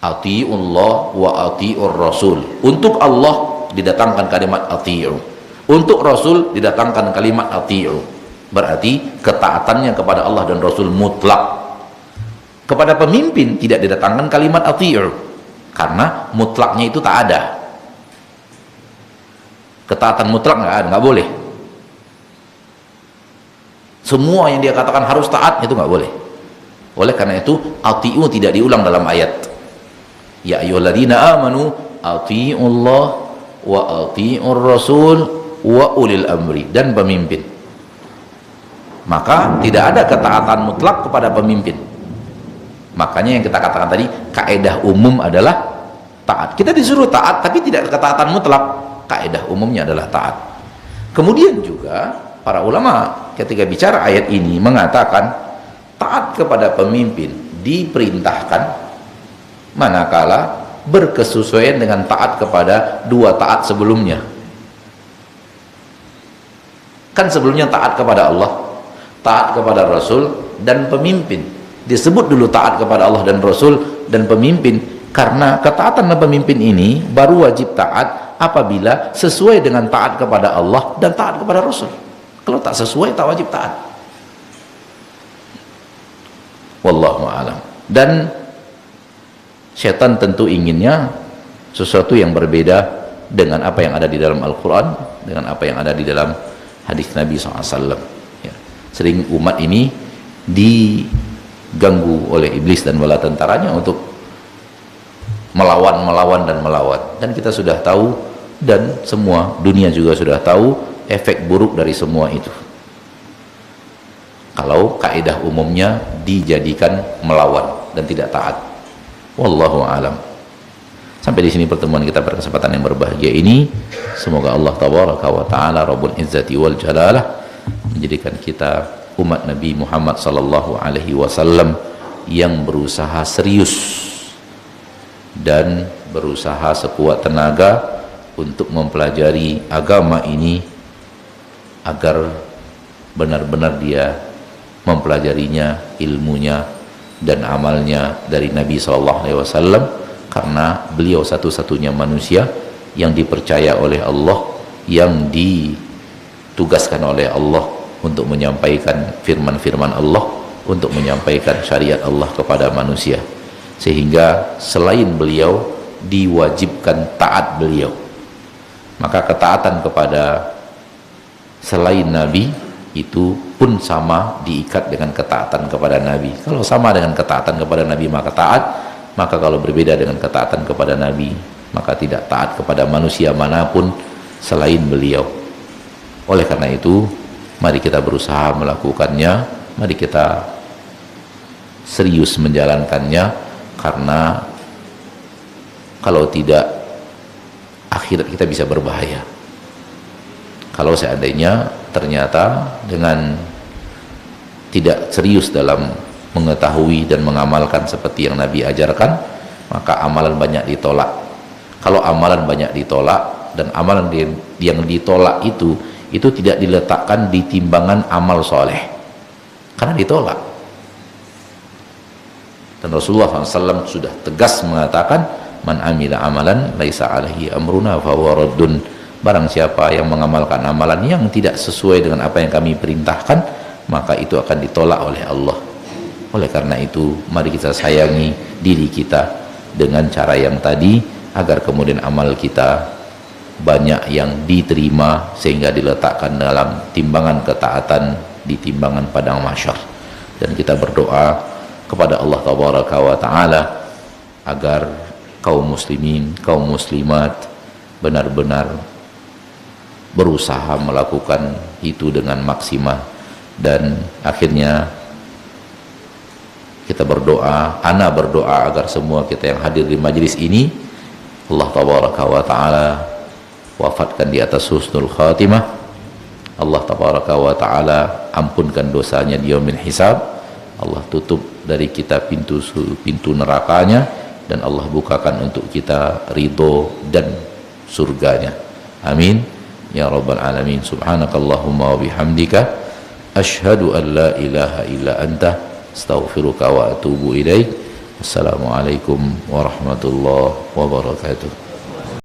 Ati'ullah wa ati'ur rasul. Untuk Allah didatangkan kalimat ati'u, untuk Rasul didatangkan kalimat ati'u. Berarti ketaatannya kepada Allah dan Rasul mutlak. Kepada pemimpin tidak didatangkan kalimat ati'u, karena mutlaknya itu tak ada. Ketaatan mutlak nggak ada, nggak boleh. Semua yang dia katakan harus taat, itu nggak boleh. Oleh karena itu ati'u tidak diulang dalam ayat. Ya ayyuhalladzina amanu ati'ullah wa ati'ur rasul wa ulil amri, dan pemimpin. Maka tidak ada ketaatan mutlak kepada pemimpin. Makanya yang kita katakan tadi, kaidah umum adalah taat. Kita disuruh taat tapi tidak ketaatan mutlak. Kaidah umumnya adalah taat. Kemudian juga para ulama ketika bicara ayat ini mengatakan taat kepada pemimpin diperintahkan manakala berkesesuaian dengan taat kepada dua taat sebelumnya. Kan sebelumnya taat kepada Allah, taat kepada Rasul dan pemimpin. Disebut dulu taat kepada Allah dan Rasul dan pemimpin, karena ketaatan dan pemimpin ini baru wajib taat apabila sesuai dengan taat kepada Allah dan taat kepada Rasul. Kalau tak sesuai, tak wajib taat. Wallahu a'lam. Dan syaitan tentu inginnya sesuatu yang berbeda dengan apa yang ada di dalam Al-Quran, dengan apa yang ada di dalam hadis Nabi SAW. Ya. Sering umat ini diganggu oleh iblis dan bala tentaranya untuk melawan. Dan kita sudah tahu, dan semua dunia juga sudah tahu efek buruk dari semua itu. Kalau kaidah umumnya dijadikan melawan dan tidak taat. Wallahu a'lam. Sampai di sini pertemuan kita pada kesempatan yang berbahagia ini. Semoga Allah tabaraka wa ta'ala Rabbul Izzati wal Jalalah menjadikan kita umat Nabi Muhammad sallallahu alaihi wasallam yang berusaha serius dan berusaha sekuat tenaga untuk mempelajari agama ini agar benar-benar dia mempelajarinya, ilmunya dan amalnya dari Nabi sallallahu alaihi wasallam, karena beliau satu-satunya manusia yang dipercaya oleh Allah, yang ditugaskan oleh Allah untuk menyampaikan firman-firman Allah untuk menyampaikan syariat Allah kepada manusia, sehingga selain beliau diwajibkan taat beliau. Maka ketaatan kepada selain Nabi itu pun sama diikat dengan ketaatan kepada Nabi. Kalau sama dengan ketaatan kepada Nabi maka taat, maka kalau berbeda dengan ketaatan kepada Nabi maka tidak taat kepada manusia manapun selain beliau. Oleh karena itu, mari kita berusaha melakukannya, mari kita serius menjalankannya, karena kalau tidak akhirat kita bisa berbahaya. Kalau seandainya ternyata dengan tidak serius dalam mengetahui dan mengamalkan seperti yang Nabi ajarkan, maka amalan banyak ditolak. Kalau amalan banyak ditolak dan amalan yang ditolak itu tidak diletakkan di timbangan amal soleh, karena ditolak. Dan Rasulullah SAW sudah tegas mengatakan, man amila amalan laisa alaihi amruna fahuwa raddun. Barang siapa yang mengamalkan amalan yang tidak sesuai dengan apa yang kami perintahkan, maka itu akan ditolak oleh Allah. Oleh karena itu, mari kita sayangi diri kita dengan cara yang tadi, agar kemudian amal kita banyak yang diterima, sehingga diletakkan dalam timbangan ketaatan di timbangan padang mahsyar. Dan kita berdoa kepada Allah Tabaraka wa Ta'ala agar kaum muslimin, kaum muslimat benar-benar berusaha melakukan itu dengan maksimal. Dan akhirnya kita berdoa, ana berdoa agar semua kita yang hadir di majelis ini, Allah Tabaraka wa Ta'ala wafatkan di atas husnul khatimah. Allah Tabaraka wa Ta'ala ampunkan dosanya di yaumil hisab. Allah tutup dari kita pintu nerakanya, dan Allah bukakan untuk kita ridho dan surganya. Amin ya rabbal alamin. Subhanakallahumma wa bihamdika asyhadu an la ilaha illa anta astaghfiruka wa atubu ilaik. Assalamualaikum warahmatullahi wabarakatuh.